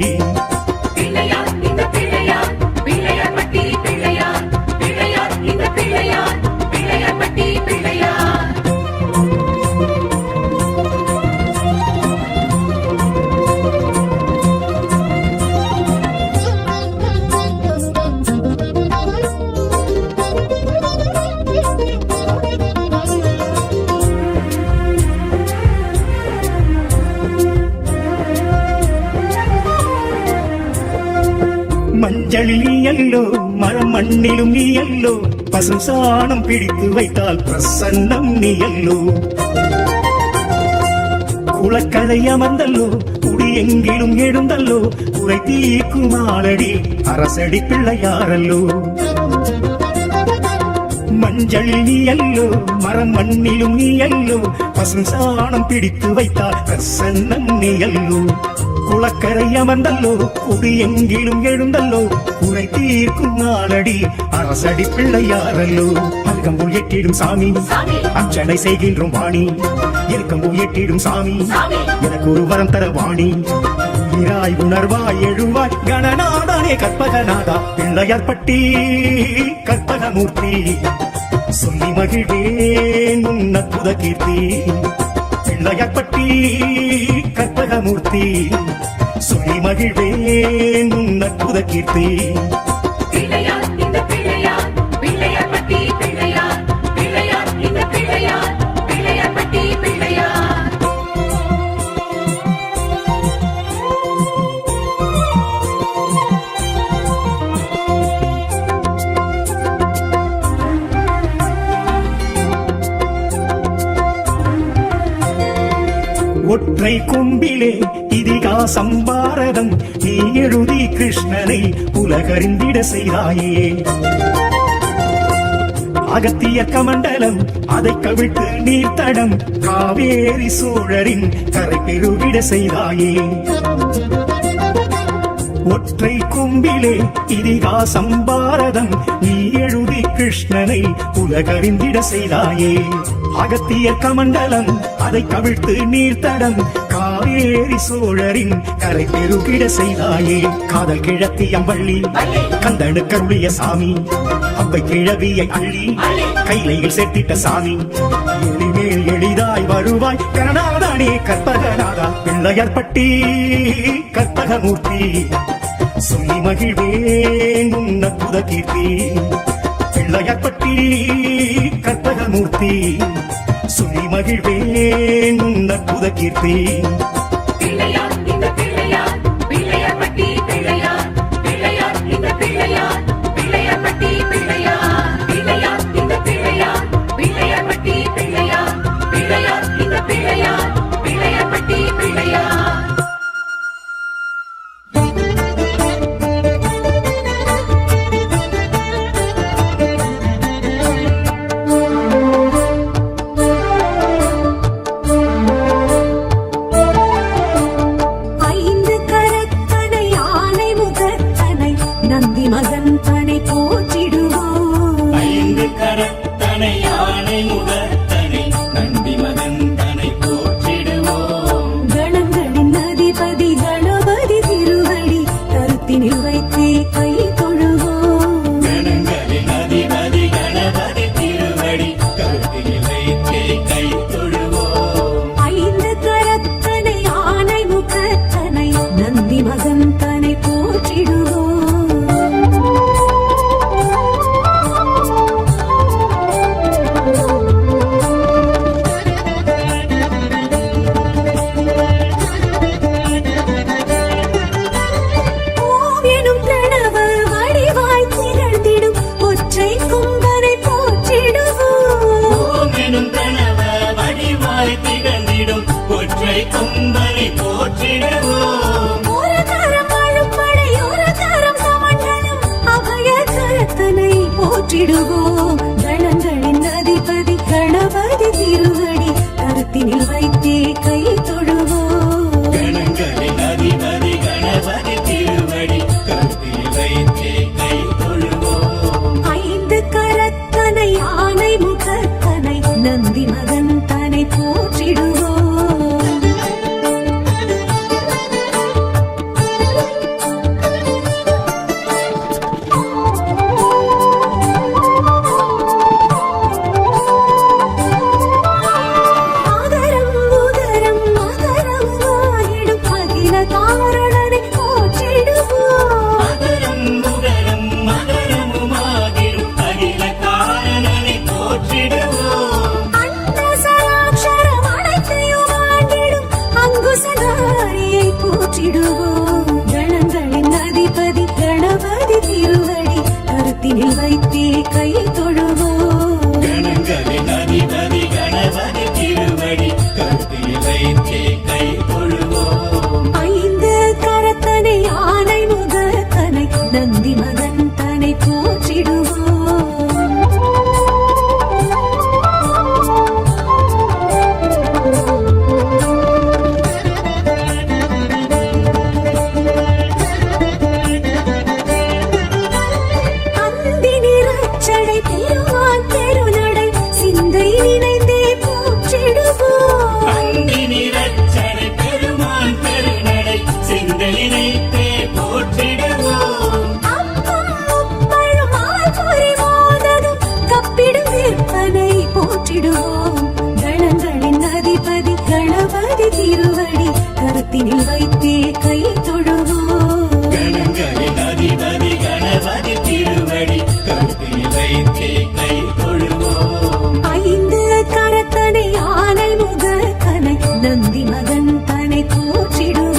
Speaker 6: பிள்ளையார் இந்த பிள்ளையார் பிள்ளையார் பட்டி பிள்ளையார் பிள்ளையார் இந்த பிள்ளையார் பிள்ளையார் பட்டி பிள்ளையார்.
Speaker 5: மஞ்சளில் நீயல்லோ மரம் மண்ணிலும் நீயல்லோ, பசும் சாணம் பிடித்து வைத்தால் பிரசன்னம் நீயல்லோ. குளக்கரை அமர்ந்தல்லோ குடி எங்கிலும் எழுந்தல்லோ, குறை தீக்குமாலடி அரசடி பிள்ளையாரல்லோ. மஞ்சளில் நீயல்லோ மரம் மண்ணிலும் நீயல்லோ, பசும் சாணம் பிடித்து வைத்தால் பிரசன்னம் நீயல்லோ. குளக்கரை அமர்ந்தல்லோ குடி எங்கிலும் எழுந்தல்லோ, குறை தீர்க்கும் நாளடி அரசடி பிள்ளையாரல்லோ. அருகம்புல் எட்டிடும் சாமி அர்ச்சனை செய்கின்றோம் வாணி, இருக்கம்புல் எட்டிடும் சாமி எனக்கு ஒரு வரம் தர வாணி. உயிராய் உணர்வாய் எழுவாய் கணநாதனே கற்பகநாதா. பிள்ளையார்பட்டி கற்பகமூர்த்தி சொல்லி மகிழ்வேன் உன் அற்புத கீர்த்தி. பிள்ளையார்பட்டி கற்பகமூர்த்தி சொல்லி மகிழ்வேன் உன் அற்புத கீர்த்தி.
Speaker 6: பிள்ளையார் இந்த பிள்ளையார் பிள்ளையார் பட்டி பிள்ளையார் பிள்ளையார் இந்த பிள்ளையார் பிள்ளையார் பட்டி பிள்ளையார்.
Speaker 5: ஒற்றை கொம்பிலே இதிகாசம் பாரதம் நீ எழுதி கிருஷ்ணனை உலகறிந்திட செய்தாயே. அகத்திய கமண்டலம் அதை கவிழ்த்து நீர்த்தடம் காவேரி சோழரின் கரை பெருகிட செய்தாயே. ஒற்றை கொம்பிலே இதிகாசம் பாரதம் நீ எழுதி கிருஷ்ணனை உலகறிந்திட செய்தாயே. அகத்திய கமண்டலம் அதை கவிழ்த்து நீர்த்தடம் காவேரி சோழரின் கரை பெருகிட செய்தாயே. காதல் கிழத்தியம்பள்ளி கந்தனு கருளிய சாமி அவ்வை கிழவியை அள்ளி கைலையில் செட்டிட்ட சாமி. எளிமேல் எளிதாய் வருவாய் கருணாதானே கற்பகநாதா பிள்ளையார் பட்டி கற்பகமூர்த்தி. சொல்லி மகிழ்வேன் உன் அற்புத கீர்த்தி. பிள்ளையார் பட்டி கற்பகமூர்த்தி. சொல்லி மகிழ்வேன் உன் அற்புத கீர்த்தி.
Speaker 6: பிள்ளையார் இந்த பிள்ளையார் பிள்ளையார் பட்டி பிள்ளையார் பிள்ளையார் இந்த பிள்ளையார் பிள்ளையார் பட்டி பிள்ளையார் பிள்ளையார் இந்த பிள்ளையார் பிள்ளையார் பட்டி பிள்ளையார் பிள்ளையார் இந்த பிள்ளையார் பிள்ளையார் பட்டி பிள்ளையார்.
Speaker 4: மகன் தனை போற்றிடுவோம்.
Speaker 2: ஐந்து கரத்தனை யானை முகத்தனை நந்தி மகன் தனை போற்றிடுவோம்.
Speaker 4: கணங்களின் அதிபதி கணபதி திருவடி கருத்தினில் வைத்தே கை தொழுவோம்.
Speaker 2: கணங்களின் அதிபதி கணபதி திருவடி கருத்தில் வைத்தே கை தொழுவோம்.
Speaker 4: ஐந்து கரத்தனை ஆனை முகத்தனை நந்தி மகன் தனை போற்றிடுவோம்.
Speaker 2: ஒற்றை கொம்பனை போற்றிடுவோம்.
Speaker 4: ஒரு கரம் அழுப்படை ஒரு கரம் கமண்டலம் அபய கரத்தனை போற்றிடுவோம். கணங்களின் அதிபதி கணபதி திருவடி கருத்தினில் வைத்தே கை தொழுவோம்.
Speaker 2: கணங்களின் அதிபதி கணபதி திருவடி கருத்தில் வைத்தே கை தொழுவோம்.
Speaker 4: ஐந்து கரத்தனை ஆனை முகத்தனை நந்தி மகன் தனை போற்றிடுவோம். கணங்களின் அதிபதி கணபதி திருவடி கருத்தினில் வைத்தே கை தொழுவோம்.
Speaker 2: கணங்களின் அதிபதி கணபதி திருவடி கருத்தில் வைத்தே கை தொழுவோம்.
Speaker 4: ஐந்து கரத்தனை ஆனை முகத்தனை நந்தி மகன் தனை போற்றிடுவோம். கணங்களின் அதிபதி கணபதி திருவடி கருத்தினில் வைத்தே கை தொழுவோம்
Speaker 2: கணங்களின் அதிபதி கணபதி திருவடி கருத்தில் வைத்தே கை தொழுவோம்
Speaker 4: ஐந்து கரத்தனை யானை முகத்தனை நந்தி மகன் தனை போற்றிடுவோம்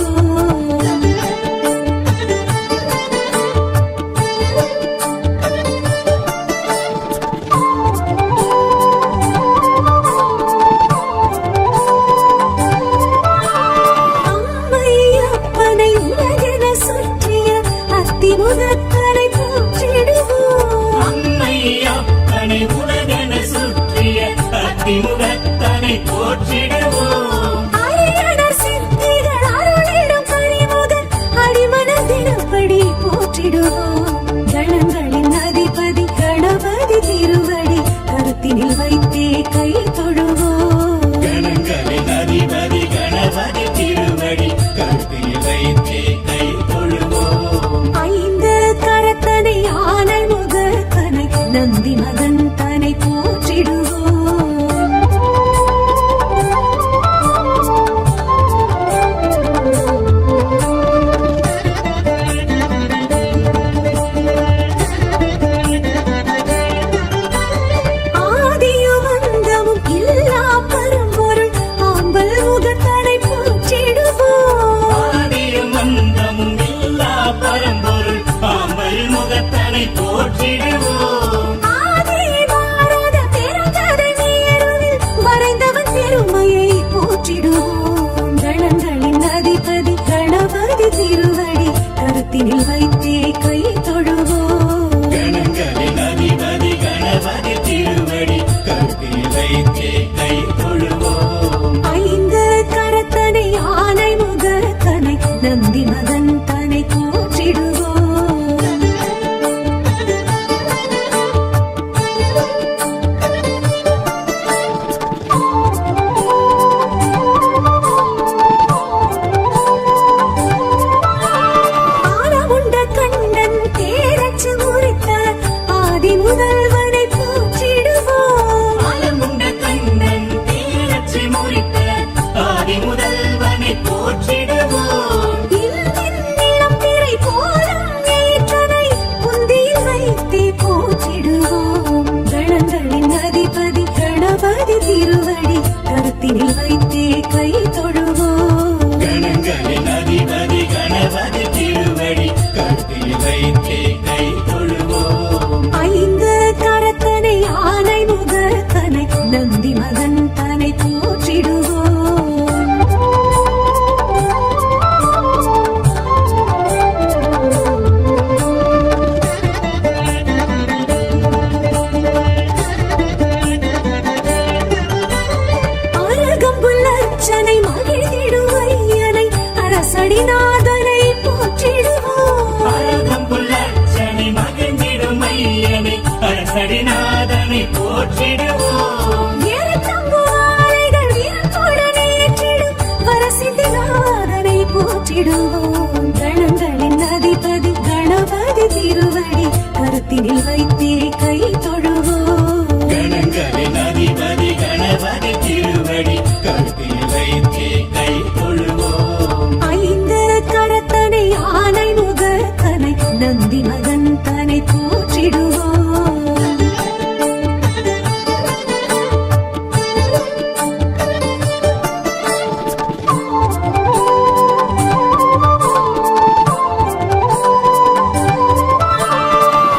Speaker 4: அம்மையப்பனை உலகென சுற்றிய அத்திமுகத்தனை போற்றிடுவோம்
Speaker 2: அன்னை அப்பனை உலகென சுற்றிய அத்திமுகத்தனை போற்றிடுவோம்
Speaker 4: அரியணர் சித்திகள் அருளிடும் கனிமுகன் அடிமனதினப்படி போற்றிடுவோம் கணங்களின் அதிபதி கணபதி திருவடி கருத்தினில் வைத்தே கை தொழுவோம்
Speaker 2: கணங்களின் அதிபதி கணபதி திருவடி கருத்தில் வைத்தே கை தொழுவோம்
Speaker 4: ஐந்து கரத்தனை யானை முகத்தனை நந்தி மகன் தனை போற்றிடுவோம் ஆதியும் அந்தமும் இல்லா பரம்பொருள் ஆம்பல் முகத்தனை போற்றிடுவோம்
Speaker 2: ஆதியும் அந்தமும் இல்லா பரம்பொருள் ஆம்பல் முகத்தனை போற்றிடுவோம்
Speaker 4: ஆதி மாறாத பெருங்கதை நேருவில் வரைந்தவன் பெருமையை போற்றிடுவோம் கணங்களின் அதிபதி கணபதி திருவடி கருத்தினில் வைத்தே கை தொழுவோம்
Speaker 2: கணங்களின் அதிபதி கணபதி திருவடி கருத்தில் வைத்தே கை தொழுவோம்
Speaker 4: ஐந்து கரத்தனை யானை முகத்தனை நந்தி மகன் தனை போற்றிடுவோம் ஆனமுண்ட கண்ணன் தேரச்சு முறித்த ஆதி முதல்வனை போற்றிடுவோம்
Speaker 2: ஆலமுண்ட கண்ணன் தீரச்சி முறித்த ஆதி முதல்வனை போற்றிடுவோம்
Speaker 4: இல்லின் நிலம் திரை போலும் ஏற்றனை புந்தியில் வைத்தே போற்றிடுவோம் கணங்களின் அதிபதி கணபதி திருவடி கருத்தினில் வைத்தே கை தொழுவோம்
Speaker 2: கணங்களின் அதிபதி கணபதி திருவடி கருத்தில் வைத்தே கை தொழுவோம்
Speaker 4: ஐந்து கரத்தனை யானை முகத்தனை நந்தி மகன் தனை போற்றிடுவோம் அழகம்புல்லர்ச்சனை மகிழ்ந்திடுவையனை அரசடிநாதனை போற்றிடுவோம்
Speaker 2: அழகம்புல்லர்ச்சனை மகிழ்ந்திடும் மையனை அரசடிநாதனை போற்றிடுவோம்
Speaker 4: ஏறத்தம்புவாரைகள் வீரத்துடன் ஏற்றிடும் வரசித்திநாதனை போற்றிடுவோம் கணங்களின் அதிபதி கணபதி திருவடி கருத்தினில் வைத்தே கை தொழுவோம்
Speaker 2: கணங்களின் அதிபதி கணபதி திருவடி கருத்தில் வைத்தே கை தொழுவோம்
Speaker 4: ஐந்து கரத்தனை யானை முகத்தனை நந்தி மகன் தனை போற்றிடுவோம்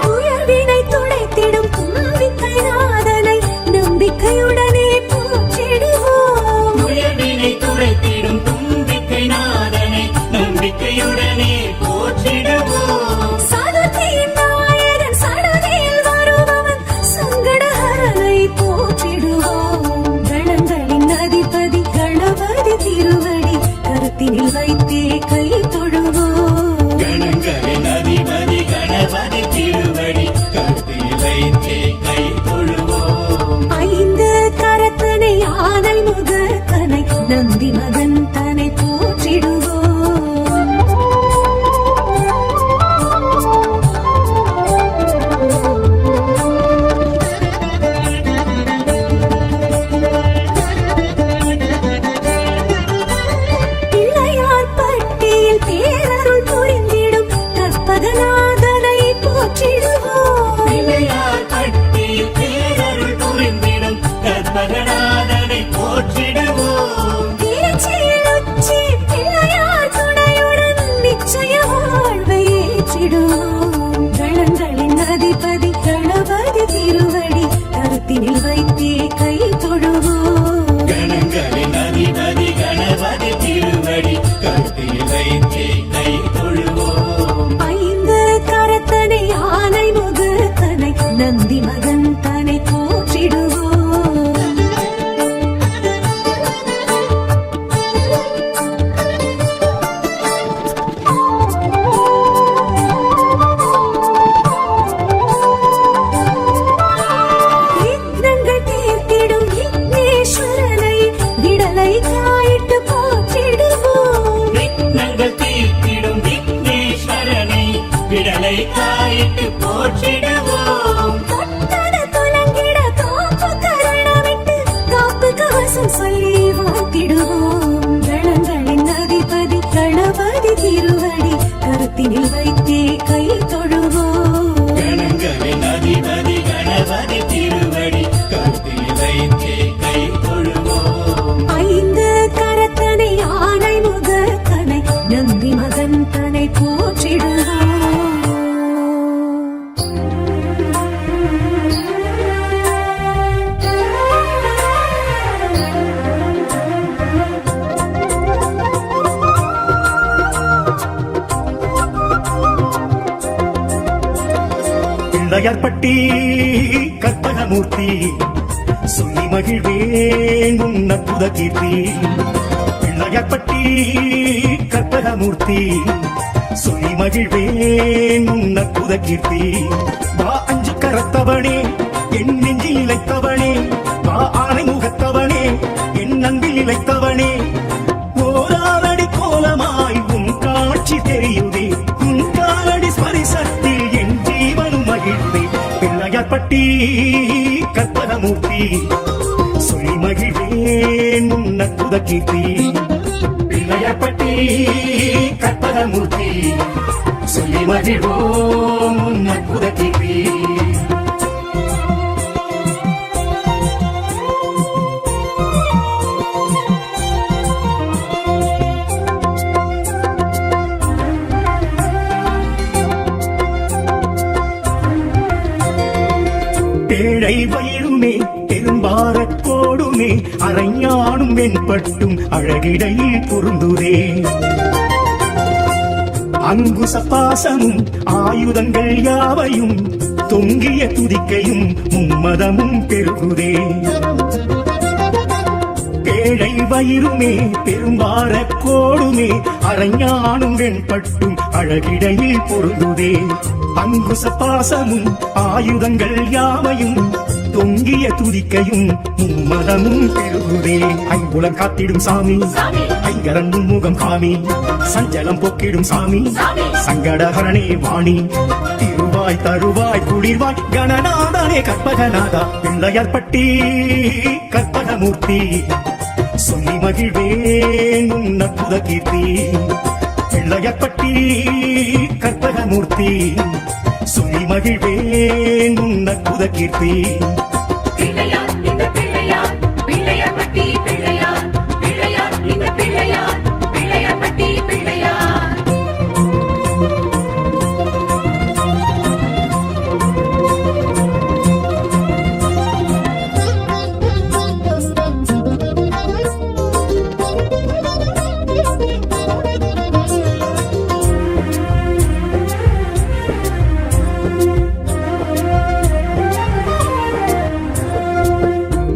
Speaker 4: உயர்வினை துடைத்திடும் தும்பிக்கை நாதனை நம்பிக்கையுடனே போற்றிடுவோம்
Speaker 2: உயர்வினை துடைத்திடும் தும்பிக்கை நாதனை நம்பிக்கையுடனே போற்றிடுவோம்
Speaker 4: சதுர்த்தியின் நாயகன் சடுதியில் வருபவன் சங்கடஹரனை போற்றிடுவோம் கணங்களின் அதிபதி கணபதி திருவடி கருத்தினில் வைத்தே கை தொழுவோம்
Speaker 2: கணங்களின் அதிபதி கணபதி திருவடி கருத்தில் வைத்தே கை தொழுவோம்
Speaker 4: ஐந்து கரத்தனை யானை முகத்தனை நந்தி மகன் தனை போற்றிடுவோம் பிள்ளையார் பட்டியில்
Speaker 5: பிள்ளையார்பட்டி கற்பகமூர்த்தி சொல்லி மகிழ்வேன் உன் அற்புத கீர்த்தி பிள்ளையார்பட்டி கற்பகமூர்த்தி சொல்லி மகிழ்வேன் உன் அற்புத கீர்த்தி வா அஞ்சு கரத்தவனே என் நெஞ்சில் இழைத்தவனே வா ஆனை முகத்தவனே என் அன்பில் இழைத்தவனே ஓராரடி கோலமாய் உன் காட்சி தெரியுதே உன் காலடி ஸ்பரிசத்தில் என் ஜீவனும் மகிழ்வே பிள்ளையார்பட்டி கற்பகமூர்த்தி சொல்லி மகிழ்வேன் உன் அற்புத கீர்த்தி பிள்ளையார்பட்டி கற்பகமூர்த்தி சொல்லி மகிழ்வோம் உன் அற்புத கீர்த்தி பேழை வயிறுமே பெரும்பாரக் கோடுமே அரைஞானும் வெண்பட்டும் அழகிடையில் பொருந்துரே அங்குச பாசமும் ஆயுதங்கள் யாவையும் தொங்கிய துதிக்கையும் மும்மதமும் பெருகுதே பேழை வயிறுமே பெரும்பாரக் கோடுமே அரைஞானும் வெண்பட்டும் அழகிடையில் பொருந்துதே அங்குச பாசமும் ஆயுதங்கள் யாவையும் தொங்கிய துதிக்கையும் மும்மதமும் பெருகுதே ஐம்புலம் காத்திடும் சாமி ஐங்கரன் முகம் காமி சஞ்சலம் போக்கிடும் சாமி சங்கடஹரணே வாணி திருவாய் தருவாய் குளிர்வாய் கணநாதனே கற்பகநாதா பிள்ளையார்பட்டி கற்பகமூர்த்தி சொல்லி மகிழ்வேன் உன் அற்புத கீர்த்தி பிள்ளையார்பட்டி கற்பகமூர்த்தி சொல்லி மகிழ்வேன் உன் அற்புத கீர்த்தி
Speaker 6: பிள்ளையார் இந்த பிள்ளையார் பிள்ளையார்பட்டி பிள்ளையார் பிள்ளையார் இந்த பிள்ளையார் பிள்ளையார்பட்டி பிள்ளையார்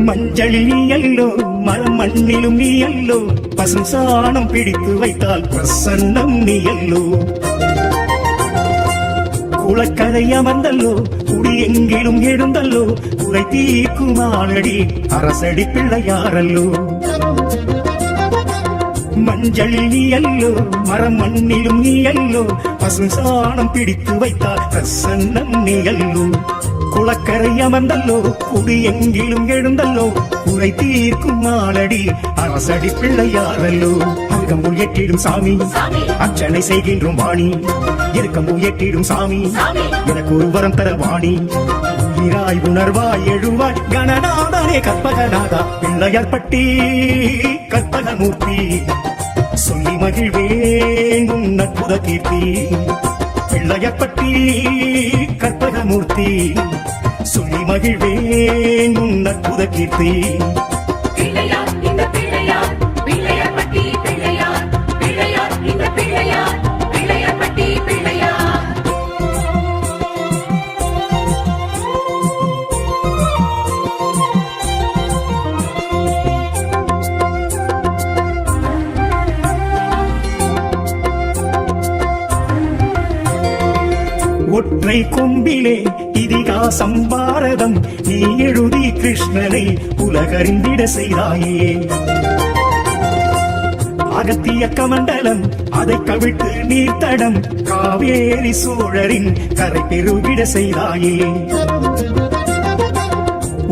Speaker 5: மஞ்சளில் நீ அல்லோ மரம் மண்ணிலும் நீ அல்லோ பசும் சாணம் பிடித்து வைத்தால் பிரசன்னம் நீ அல்லோ குளக்கரை அமர்ந்தல்லோ குடி எங்கிலும் எழுந்தல்லோ குறை தீக்குமாளடி அரசடி பிள்ளையாரல்லோ மஞ்சளில் நீ அல்லோ மரம் மண்ணிலும் நீ அல்லோ பசும் சாணம் பிடித்து வைத்தால் பிரசன்னம் நீ அல்லோ குளக்கரை அமர்ந்தல்லோ குடி எங்கிலும் எழுந்தல்லோ குறை தீர்க்கும் மாலடி அரசடி பிள்ளையாரல்லோ அங்கம்புல் எட்டிடும் சாமி அர்ச்சனை செய்கின்றோம் வாணி இருக்கம்பு எட்டிடும் சாமி எனக்கு ஒரு வரம் தர வாணி உயிராய் உணர்வாய் எழுவாய் கணநாதனே கற்பகநாதா பிள்ளையார்பட்டி கற்பகமூர்த்தி சொல்லி மகிழ்வேன் உன் அற்புத கீர்த்தி பிள்ளையார்பட்டி கற்பகமூர்த்தி சொல்லி மகிழ்வேன் உன் அற்புத கீர்த்தி
Speaker 6: பிள்ளையார் இந்த பிள்ளையார் பிள்ளையார்பட்டி பிள்ளையார் பிள்ளையார் இந்த பிள்ளையார் பிள்ளையார்பட்டி பிள்ளையார்
Speaker 5: ஒற்றை கொம்பிலே இதிகாசம் பாரதம் நீ எழுதி கிருஷ்ணனை உலகறிந்திட செய்தாயே அகத்திய கமண்டலம் அதை கவிழ்த்து நீர்த்தடம் காவேரி சோழரின் கரை பெருகிட செய்தாயே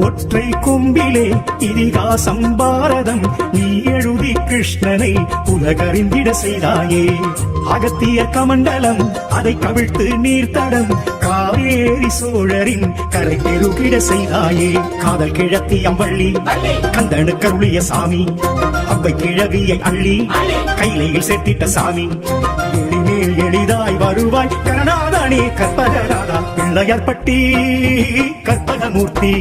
Speaker 5: ஒற்றை கொம்பிலே இதிகாசம் பாரதம் நீ எழுதி கிருஷ்ணனை உலகறிந்திட செய்தாயே அகத்திய கமண்டலம் அதை கவிழ்த்து நீர்த்தடம் காவேரி சோழரின் கரை பெருகிட செய்தாயே காதல் கிழத்தி அம்பள்ளி கந்தனு கருளிய சாமி அவ்வை கிழவியை அள்ளி கைலையில் சேர்த்திட்ட சாமி எளிமேல் எளிதாய் வருவாய் கருணாதனே கற்பகநாதா பிள்ளையார்பட்டி கற்பகமூர்த்தி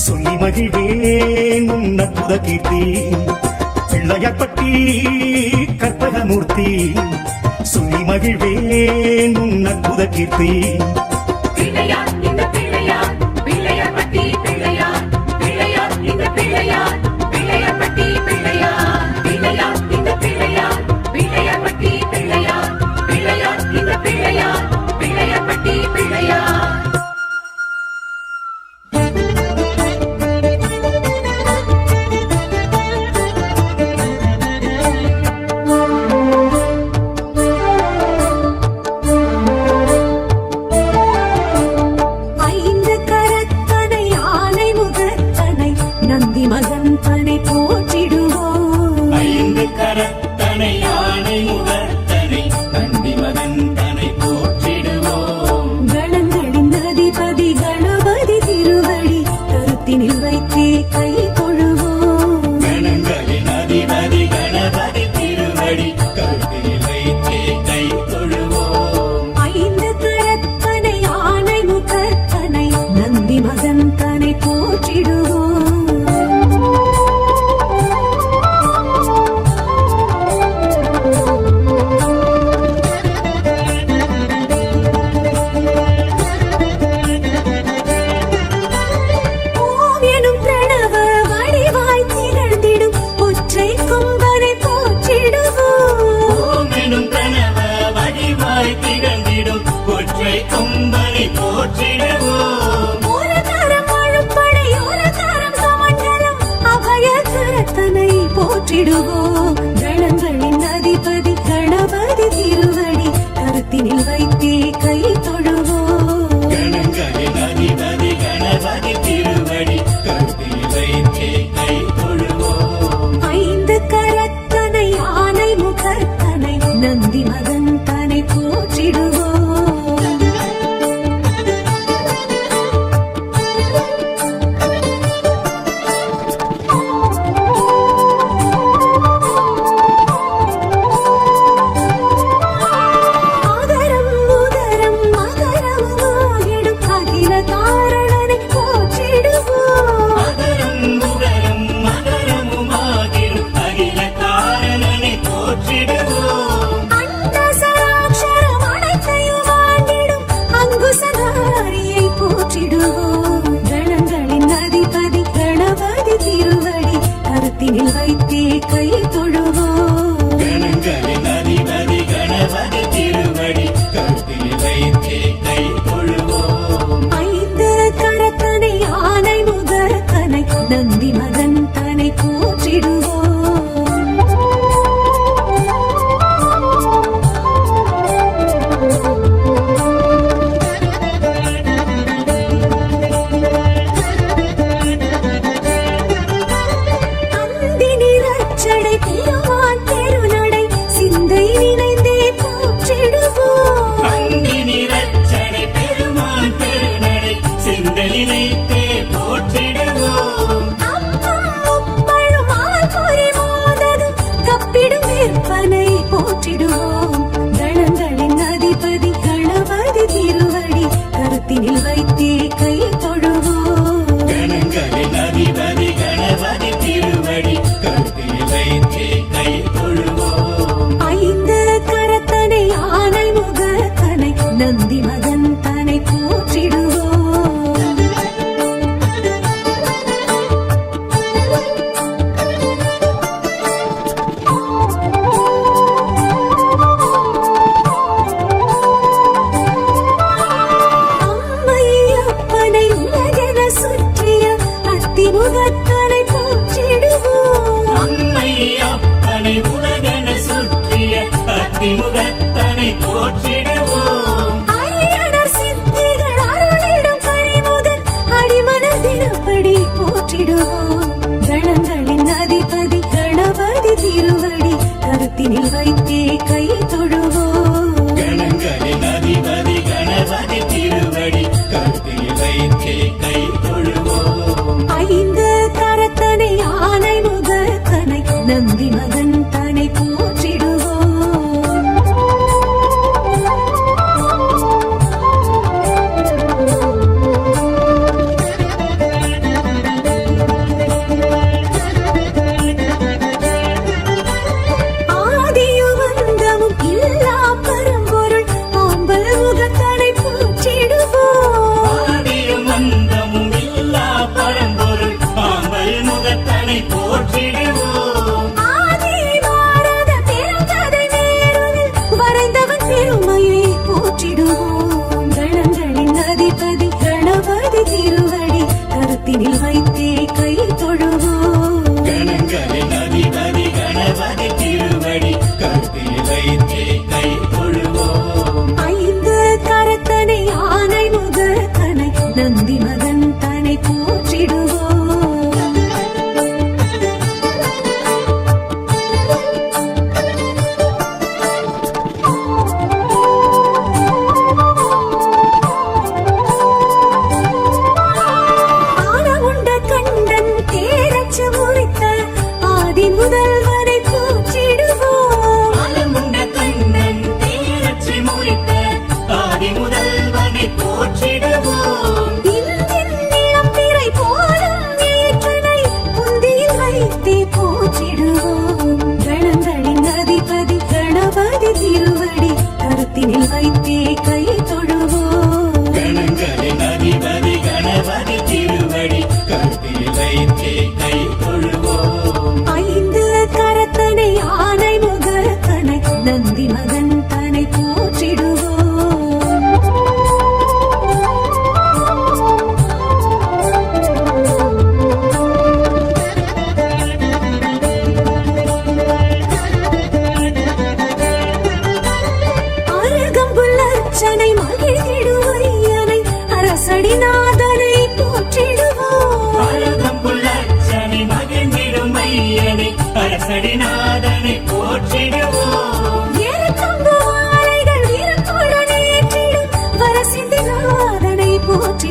Speaker 5: சொல்லி மகிழ்வேன் உன் அற்புத கீர்த்தி பிள்ளையார்பட்டி கற்பகமூர்த்தி சொல்லி மகிழ்வேன் உன் அற்புத கீர்த்தி
Speaker 6: பிள்ளையார்
Speaker 4: போற்றிடுவோம் கணங்களின் அதிபதி கணபதி திருவடி கருத்தினில் வைத்தே கை தொழுவோம்
Speaker 2: கணங்களின் அதிபதி கணபதி திருவடி கருத்தில் வைத்தே கை தொழுவோம்
Speaker 4: ஐந்து கரத்தனை ஆனை முகத்தனை நந்தி மகன் தனை போற்றிடுவோம் ஆகரம் உதரம் மகரமுமாகிடும் அகில காரணனை போற்றிடுவோம்
Speaker 2: அகரம் உகரம் மகரமுமாகிடும் அகில காரணனை போற்றிடுவோம்
Speaker 4: அண்ட சராட்சரம் அனைத்தையும் ஆண்டிடும் அங்குசதாரியை போற்றிடுவோம் கணங்களின் அதிபதி கணபதி திருவடி கருத்தினில் வைத்தே கை தொழுவோம்
Speaker 2: கணங்களின் அதிபதி கணபதி திருவடி கருத்தில் வைத்தே கை தொழுவோம்
Speaker 4: ஐந்து கரத்தனை ஆனை முகத்தனை நந்தி மகன் தனை போற்றிடுவோம் அந்தினி ரட்சடை திருவான் தெருநடை சிந்தை நினைந்தே போற்றிடுவோம்
Speaker 2: அந்தினி ரட்சணை பெருமான் பெருநடை சிந்தனினைத்தே போற்றிடுவோம்
Speaker 4: அப்பம் முப்பழும் ஆல்பொறி மோதகம் கப்பிடும் விற்பனை போற்றிடுவோம் கணங்களின் அதிபதி கணபதி திருவடி கருத்தினில் வைத்தே கை தொழுவோம்
Speaker 2: கணங்களின் அதிபதி கணபதி திருவடி கருத்தில் வைத்தே கை தொழுவோம்
Speaker 4: ஐந்து கரத்தனை ஆனை முகத்தனை நந்தி மகன் தனை போற்றிடுவோம் அம்மை அப்பனை உலகென சுற்றிய அத்திமுகத்தனை போற்றிடுவோம்
Speaker 2: அம்மை அப்பனை உலகென சுற்றிய அத்திமுகத்தனை போற்றிடுவோம்
Speaker 4: அரியணர் சித்திகள் அருளிடும் கனிமுதல் அடிமனதினப்படி போற்றிடுவோம் கணங்களின் அதிபதி கணபதி திருவடி கருத்தினில் வைத்தே கை தொழுவோம்
Speaker 2: கணங்களின் அதிபதி கணபதி திருவடி கருத்தில் வைத்தே கை தொழுவோம்
Speaker 4: ஐந்து கரத்தனை ஆனை முகத்தனை நந்தி மகன் தனை போற்றிடுவோம் ஆதியும் அந்தமும் இல்லா பரம்பொருள் ஆம்பல் முகத்தனை போற்றிடுவோம்
Speaker 2: ஆதியும் அந்தமும்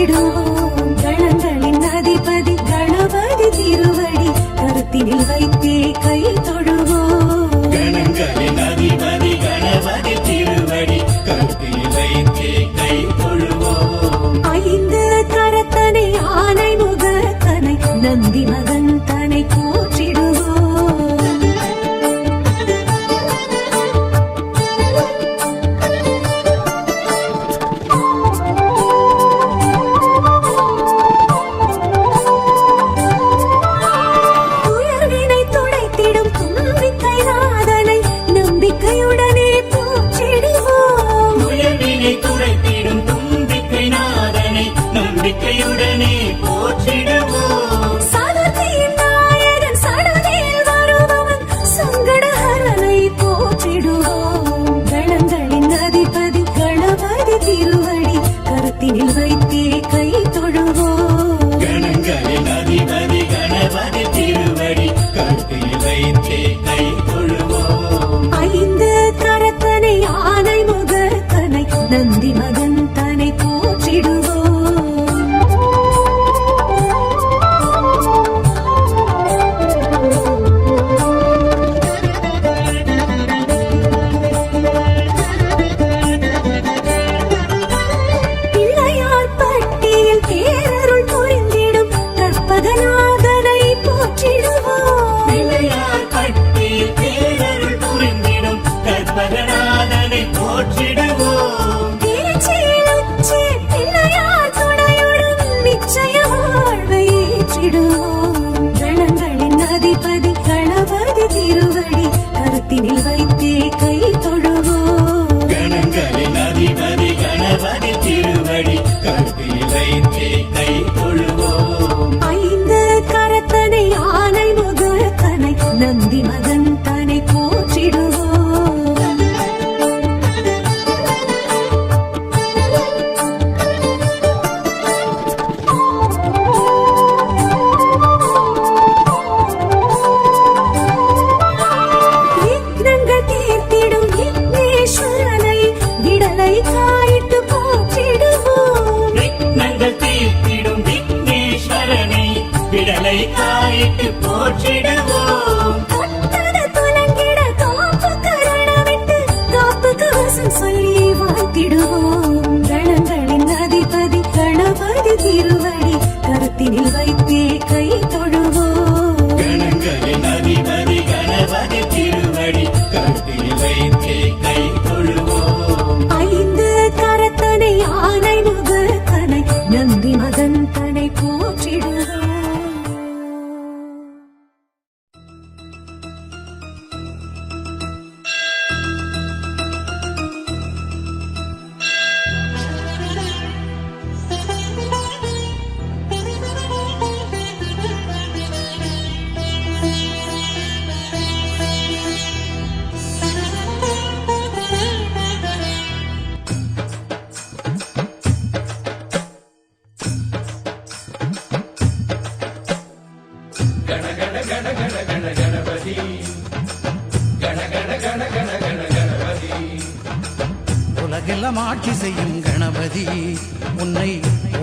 Speaker 4: போற்றிடுவோம் கணங்களின் அதிபதி கணபதி திருவடி கருத்தினில் வைத்தே கை தொழுவோம்
Speaker 2: கணங்களின் அதிபதி கணபதி திருவடி கருத்தில் வைத்தே கை தொழுவோம்
Speaker 4: ஐந்து கரத்தனை ஆனை முகத்தனை நந்தி மகன் தனை போற்றிடுவோம் துயர்வினை துடைத்திடும் தும்பிக்கை நாதனை நம்பிக்கையுடனே போற்றிடுவோம்
Speaker 2: உயர்வினை துடைத்திடும் தும்பிக்கை நாதனை நம்பிக்கையுடனே போற்றிடுவோம்
Speaker 4: சதுர்த்தியின் நாயகன் சடுதியில் வருபவன் சங்கடஹரனை போற்றிடுவோம் கணங்களின் அதிபதி கணபதி திருவடி கருத்தினில் வைத்தே கை தொழுவோம்
Speaker 2: கணங்களின் அதிபதி கணபதி திருவடி கருத்தில் வைத்தே கை தொழுவோம்
Speaker 4: ஐந்து கரத்தனை ஆனை முகத்தனை நந்தி மகன் தனை போற்றிடுவோம் பிள்ளையார் பட்டியில் பேரருள் புரிந்திடும் கற்பகநாதனை போற்றிடுவோம்
Speaker 2: பிள்ளையார் பட்டியில் பேரருள் புரிந்திடும் கற்பகநாதனை போற்றிடுவோம்
Speaker 4: திருச்சியில் உச்சி பிள்ளையார் துணையுடன் நிச்சய வாழ்வை ஏற்றிடுவோம் கணங்களின் அதிபதி கணபதி திருவடி கருத்தினில் வைத்தே கை தொழுவோம்
Speaker 2: கணங்களின் அதிபதி கணபதி திருவடி கருத்தில் வைத்தே கை தொழுவோம்
Speaker 4: ஐந்து கரத்தனை ஆனை முகத்தனை நந்தி மகன் தனை போற்றிடுவோம் விக்னங்கள் தீர்த்திடும் விக்னேஸ்வரனை விடலை காயிட்டு போற்றிடுவோம்
Speaker 2: விக்னங்கள் தீர்த்திடும் விக்னேஸ்வரனை விடலை காயிட்டு போற்றிடுவோம்
Speaker 4: கட்டத துலங்கிட காப்பு கரணமிட்டு காப்பு கவசம் சொல்லி வாழ்த்திடுவோம் கணங்களின் அதிபதி கணபதி திருவடி கருத்தினில் வைத்தே கை தொழுவோம்
Speaker 2: கணங்களின் அதிபதி கணபதி திருவடி கருத்தில் வைத்தே கை தொழுவோம்
Speaker 4: ஐந்து கரத்தனை ஆனை முகத்தனை நந்தி மகன் தனை போற்றிடுவோம்
Speaker 7: உலகெல்லாம் ஆட்சி செய்யும் கணபதி உன்னை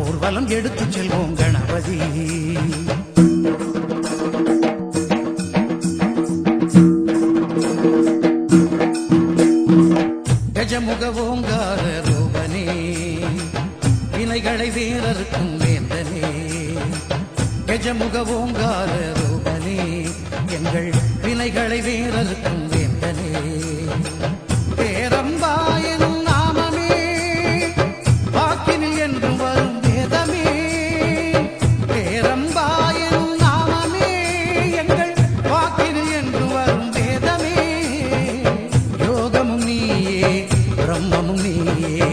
Speaker 7: ஊர்வலம் எடுத்துச் செல்வோம் கணபதி கஜமுக ஓங்கார ரூபனே வினைகளை வேறறுக்கும் வேந்தனே கஜமுக ஓங்கார ரூபனே எங்கள் வினைகளை வேறறுக்கும் வேந்தனே பேரம்பாயனும் நாமமே வாக்கினில் என்றும் வரும் வேதமே பேரம்பாயனும் நாமமே எங்கள் வாக்கினில் என்றும் வரும் வேதமே யோகமும் நீயே பிரம்மமும் நீயே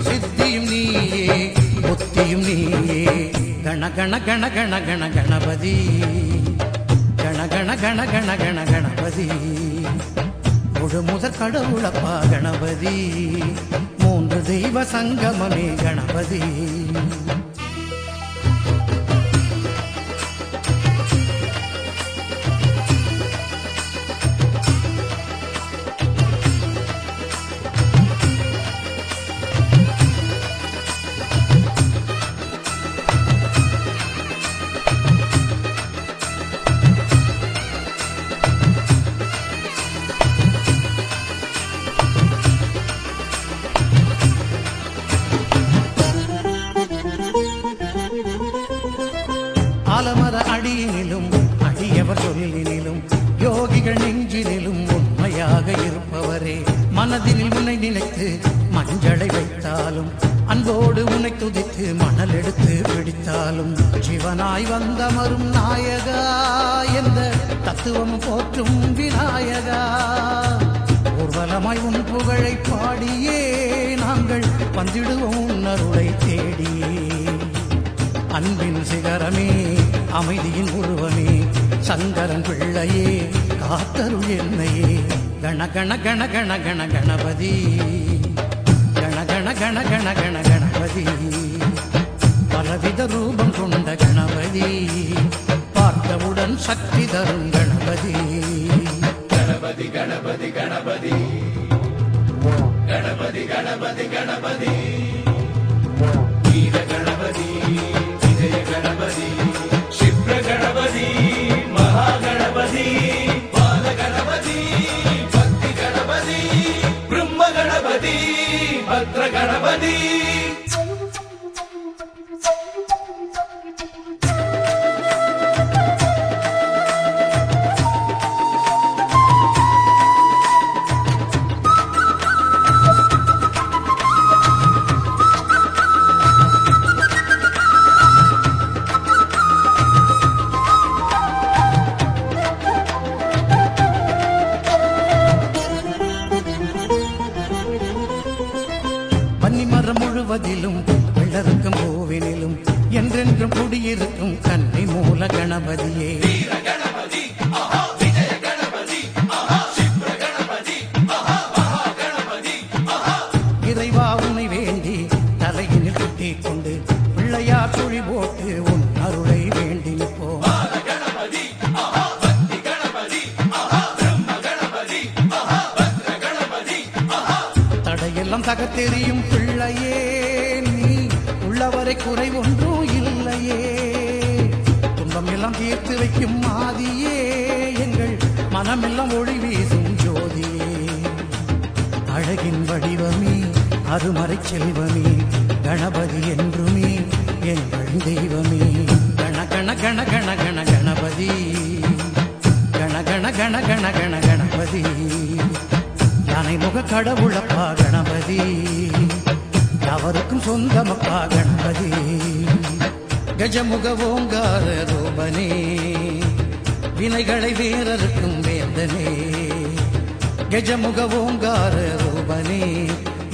Speaker 7: சித்தியும் நீயே புத்தியும் நீயே கண கண கண கண கண கணபதி கண கண கண கண கண கணபதி முழு முதற் கடவுளப்பா கணபதி மூன்று தெய்வ சங்கமமே கணபதி ஆலமர அடியினிலும் அடியவர் சொல்லினிலும் யோகிகள் நெஞ்சினிலும் உண்மையாக இருப்பவரே மனதினில் உன்னை நினைத்து மஞ்சளை வைத்தாலும் அன்போடு உன்னை துதித்து மணல் எடுத்து பிடித்தாலும் சிவனாய் வந்தமரும் நாயகா என்ற தத்துவம் போற்றும் விநாயகா ஊர்வலமாய் உன் புகழை பாடியே நாங்கள் வந்திடுவோம் உன் அருளை தேடியே அன்பின் சிகரமே அமைதியின் உருவமே சங்கரன் பிள்ளையே காத்தருள் என்னையே கண கண கண கண கண கணபதி கண கண கண கண கண கணபதி பலவித ரூபம் கொண்ட கணபதி பார்த்தவுடன் சக்தி தரும் கணபதி
Speaker 2: கணபதி கணபதி கணபதி கணபதி கணபதி கணபதி வீர கணபதி விஜய கணபதி क्षिप्र गणपति महागणपति बाल गणपति भक्ति गणपति ब्रह्म गणपति भद्र गणपति
Speaker 7: முழுவதிலும் வெள்ளருக்கும் பூவினிலும் என்றென்றும் குடியிருக்கும் கன்னை மூல கணபதியே இறைவா உன்னை வேண்டி தலையினில் குட்டிக் கொண்டு பிள்ளையார் துளி போட்டு உன் அருளை வேண்டி நிற்போம் தடையெல்லாம் தகத்தெறியும் பிள்ளையே நீ உள்ளவரை குறை ஒன்றும் இல்லையே துன்பம் எல்லாம் தீர்த்து வைக்கும் மாதியே எங்கள் மனமெல்லாம் ஒளி வீசும் ஜோதியே அழகின் வடிவமே அருமறை செல்வமே கணபதி என்றுமே எங்கள் தெய்வமே கண கண கண கண கண கணபதி கண கண கண கண கண கணபதி யானை முக கடவுளப்பா கணபதி யாவருக்கும் சொந்தமப்பா கணபதி கஜமுக ஓங்கார ரூபனே வினைகளை வேறறுக்கும் வேந்தனே கஜமுக ஓங்கார ரூபனே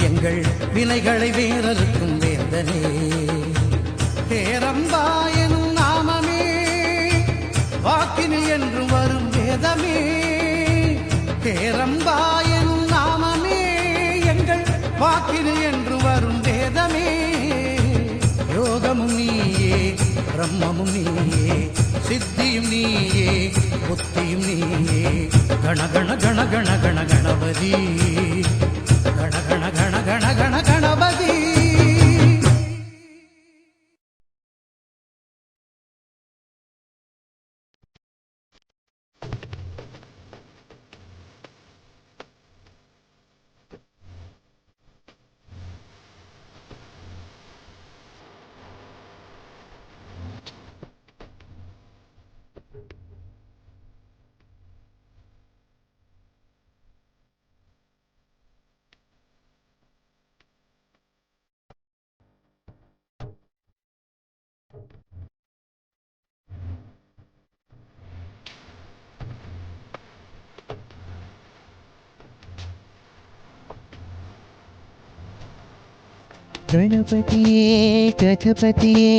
Speaker 7: எங்கள் வினைகளை வேறறுக்கும் வேந்தனே பேரம்பாயனும் நாமமே வாக்கினில் என்றும் வரும் வேதமே பேரம்பாயனும் நாமமே எங்கள் வாக்கினில் என்று வரும் வேதமே யோகமும் நீயே பிரம்மமும் நீயே சித்தியும் நீயே புத்தியும் நீயே கண கண கண கண கண கணபதி கண கண கண கண கண கணபதி
Speaker 8: கணபதியே கஜபதியே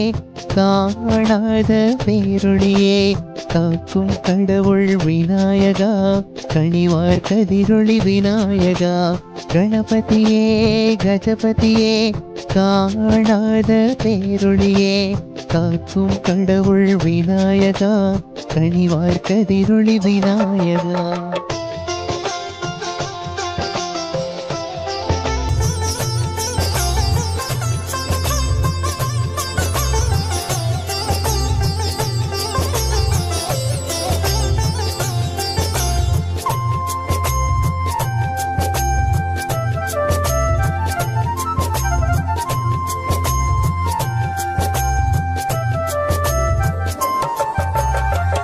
Speaker 8: காணாத பேரொழியே காக்கும் கடவுள் விநாயகா கனிவார் கதிரொளி விநாயகா கணபதியே கஜபதியே காணாத பேரொழியே காக்கும் கடவுள் விநாயகா கனிவார் கதிரொளி விநாயகா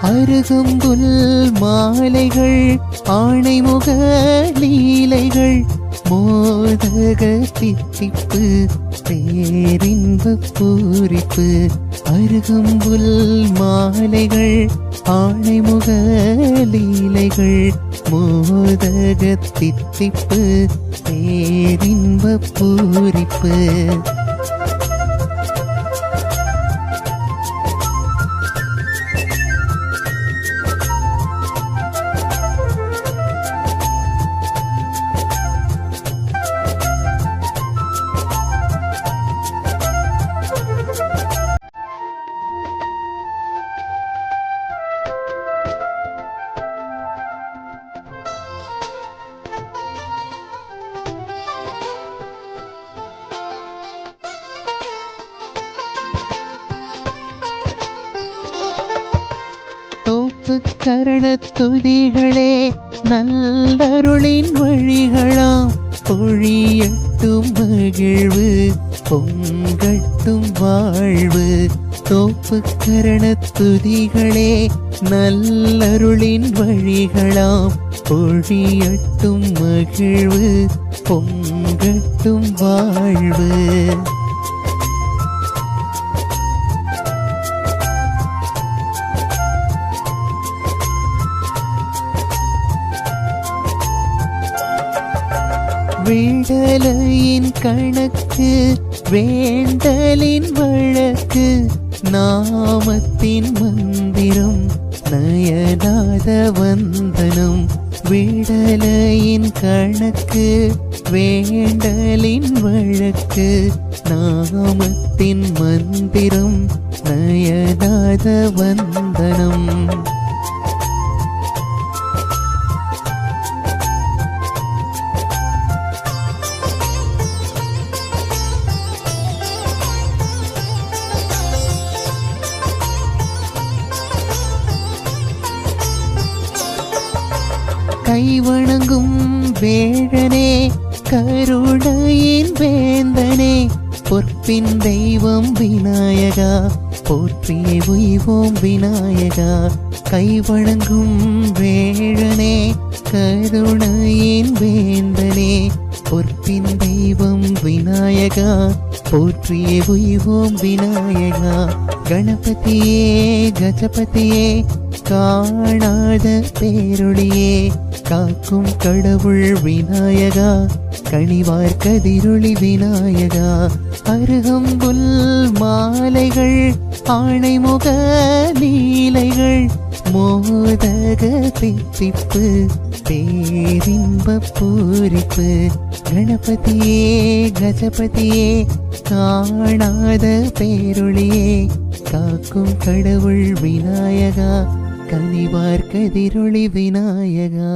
Speaker 8: அருகம்புல் மாலைகள் ஆணைமுக லீலைகள் மோதக தித்திப்பு பேரின்ப பூரிப்பு அருகம்புல் மாலைகள் ஆணைமுக லீலைகள் மோதக தித்திப்பு பேரின்ப பூரிப்பு கரணத் துதிகளே நல்லருளின் வழிகளாம் பொழியட்டும் மகிழ்வு பொங்கட்டும் வாழ்வு தோப்பு கரணத் துதிகளே நல்லருளின் வழிகளாம் பொழியட்டும் மகிழ்வு பொங்கட்டும் வாழ்வு வேண்டலையின் கணக்கு வேண்டலின் வழக்கு நாமத்தின் மந்திரம் நயனாத வந்தனம் வேண்டலையின் கணக்கு வேண்டலின் வழக்கு நாமத்தின் மந்திரம் நயனாத வந்தனம் கைவணங்கும் வேழனே கருணையின் வேந்தனே பொற்பின் தெய்வம் விநாயகா போற்றியே உய்வோம் விநாயகா கைவணங்கும் வேழனே கருணையின் வேந்தனே பொற்பின் தெய்வம் விநாயகா போற்றியே உய்வோம் விநாயகா கணபதியே கஜபதியே காணாத பேரொளியே காக்கும் கடவுள் விநாயகா கனிவார் கதிரொளி விநாயகா அருகம்புல் மாலைகள் ஆணைமுக லீலைகள் மோதக தித்திப்பு பேரின்ப பூரிப்பு கணபதியே கஜபதியே காணாத பேரொளியே காக்கும் கடவுள் விநாயகா கனிவார் கதிரொளி விநாயகா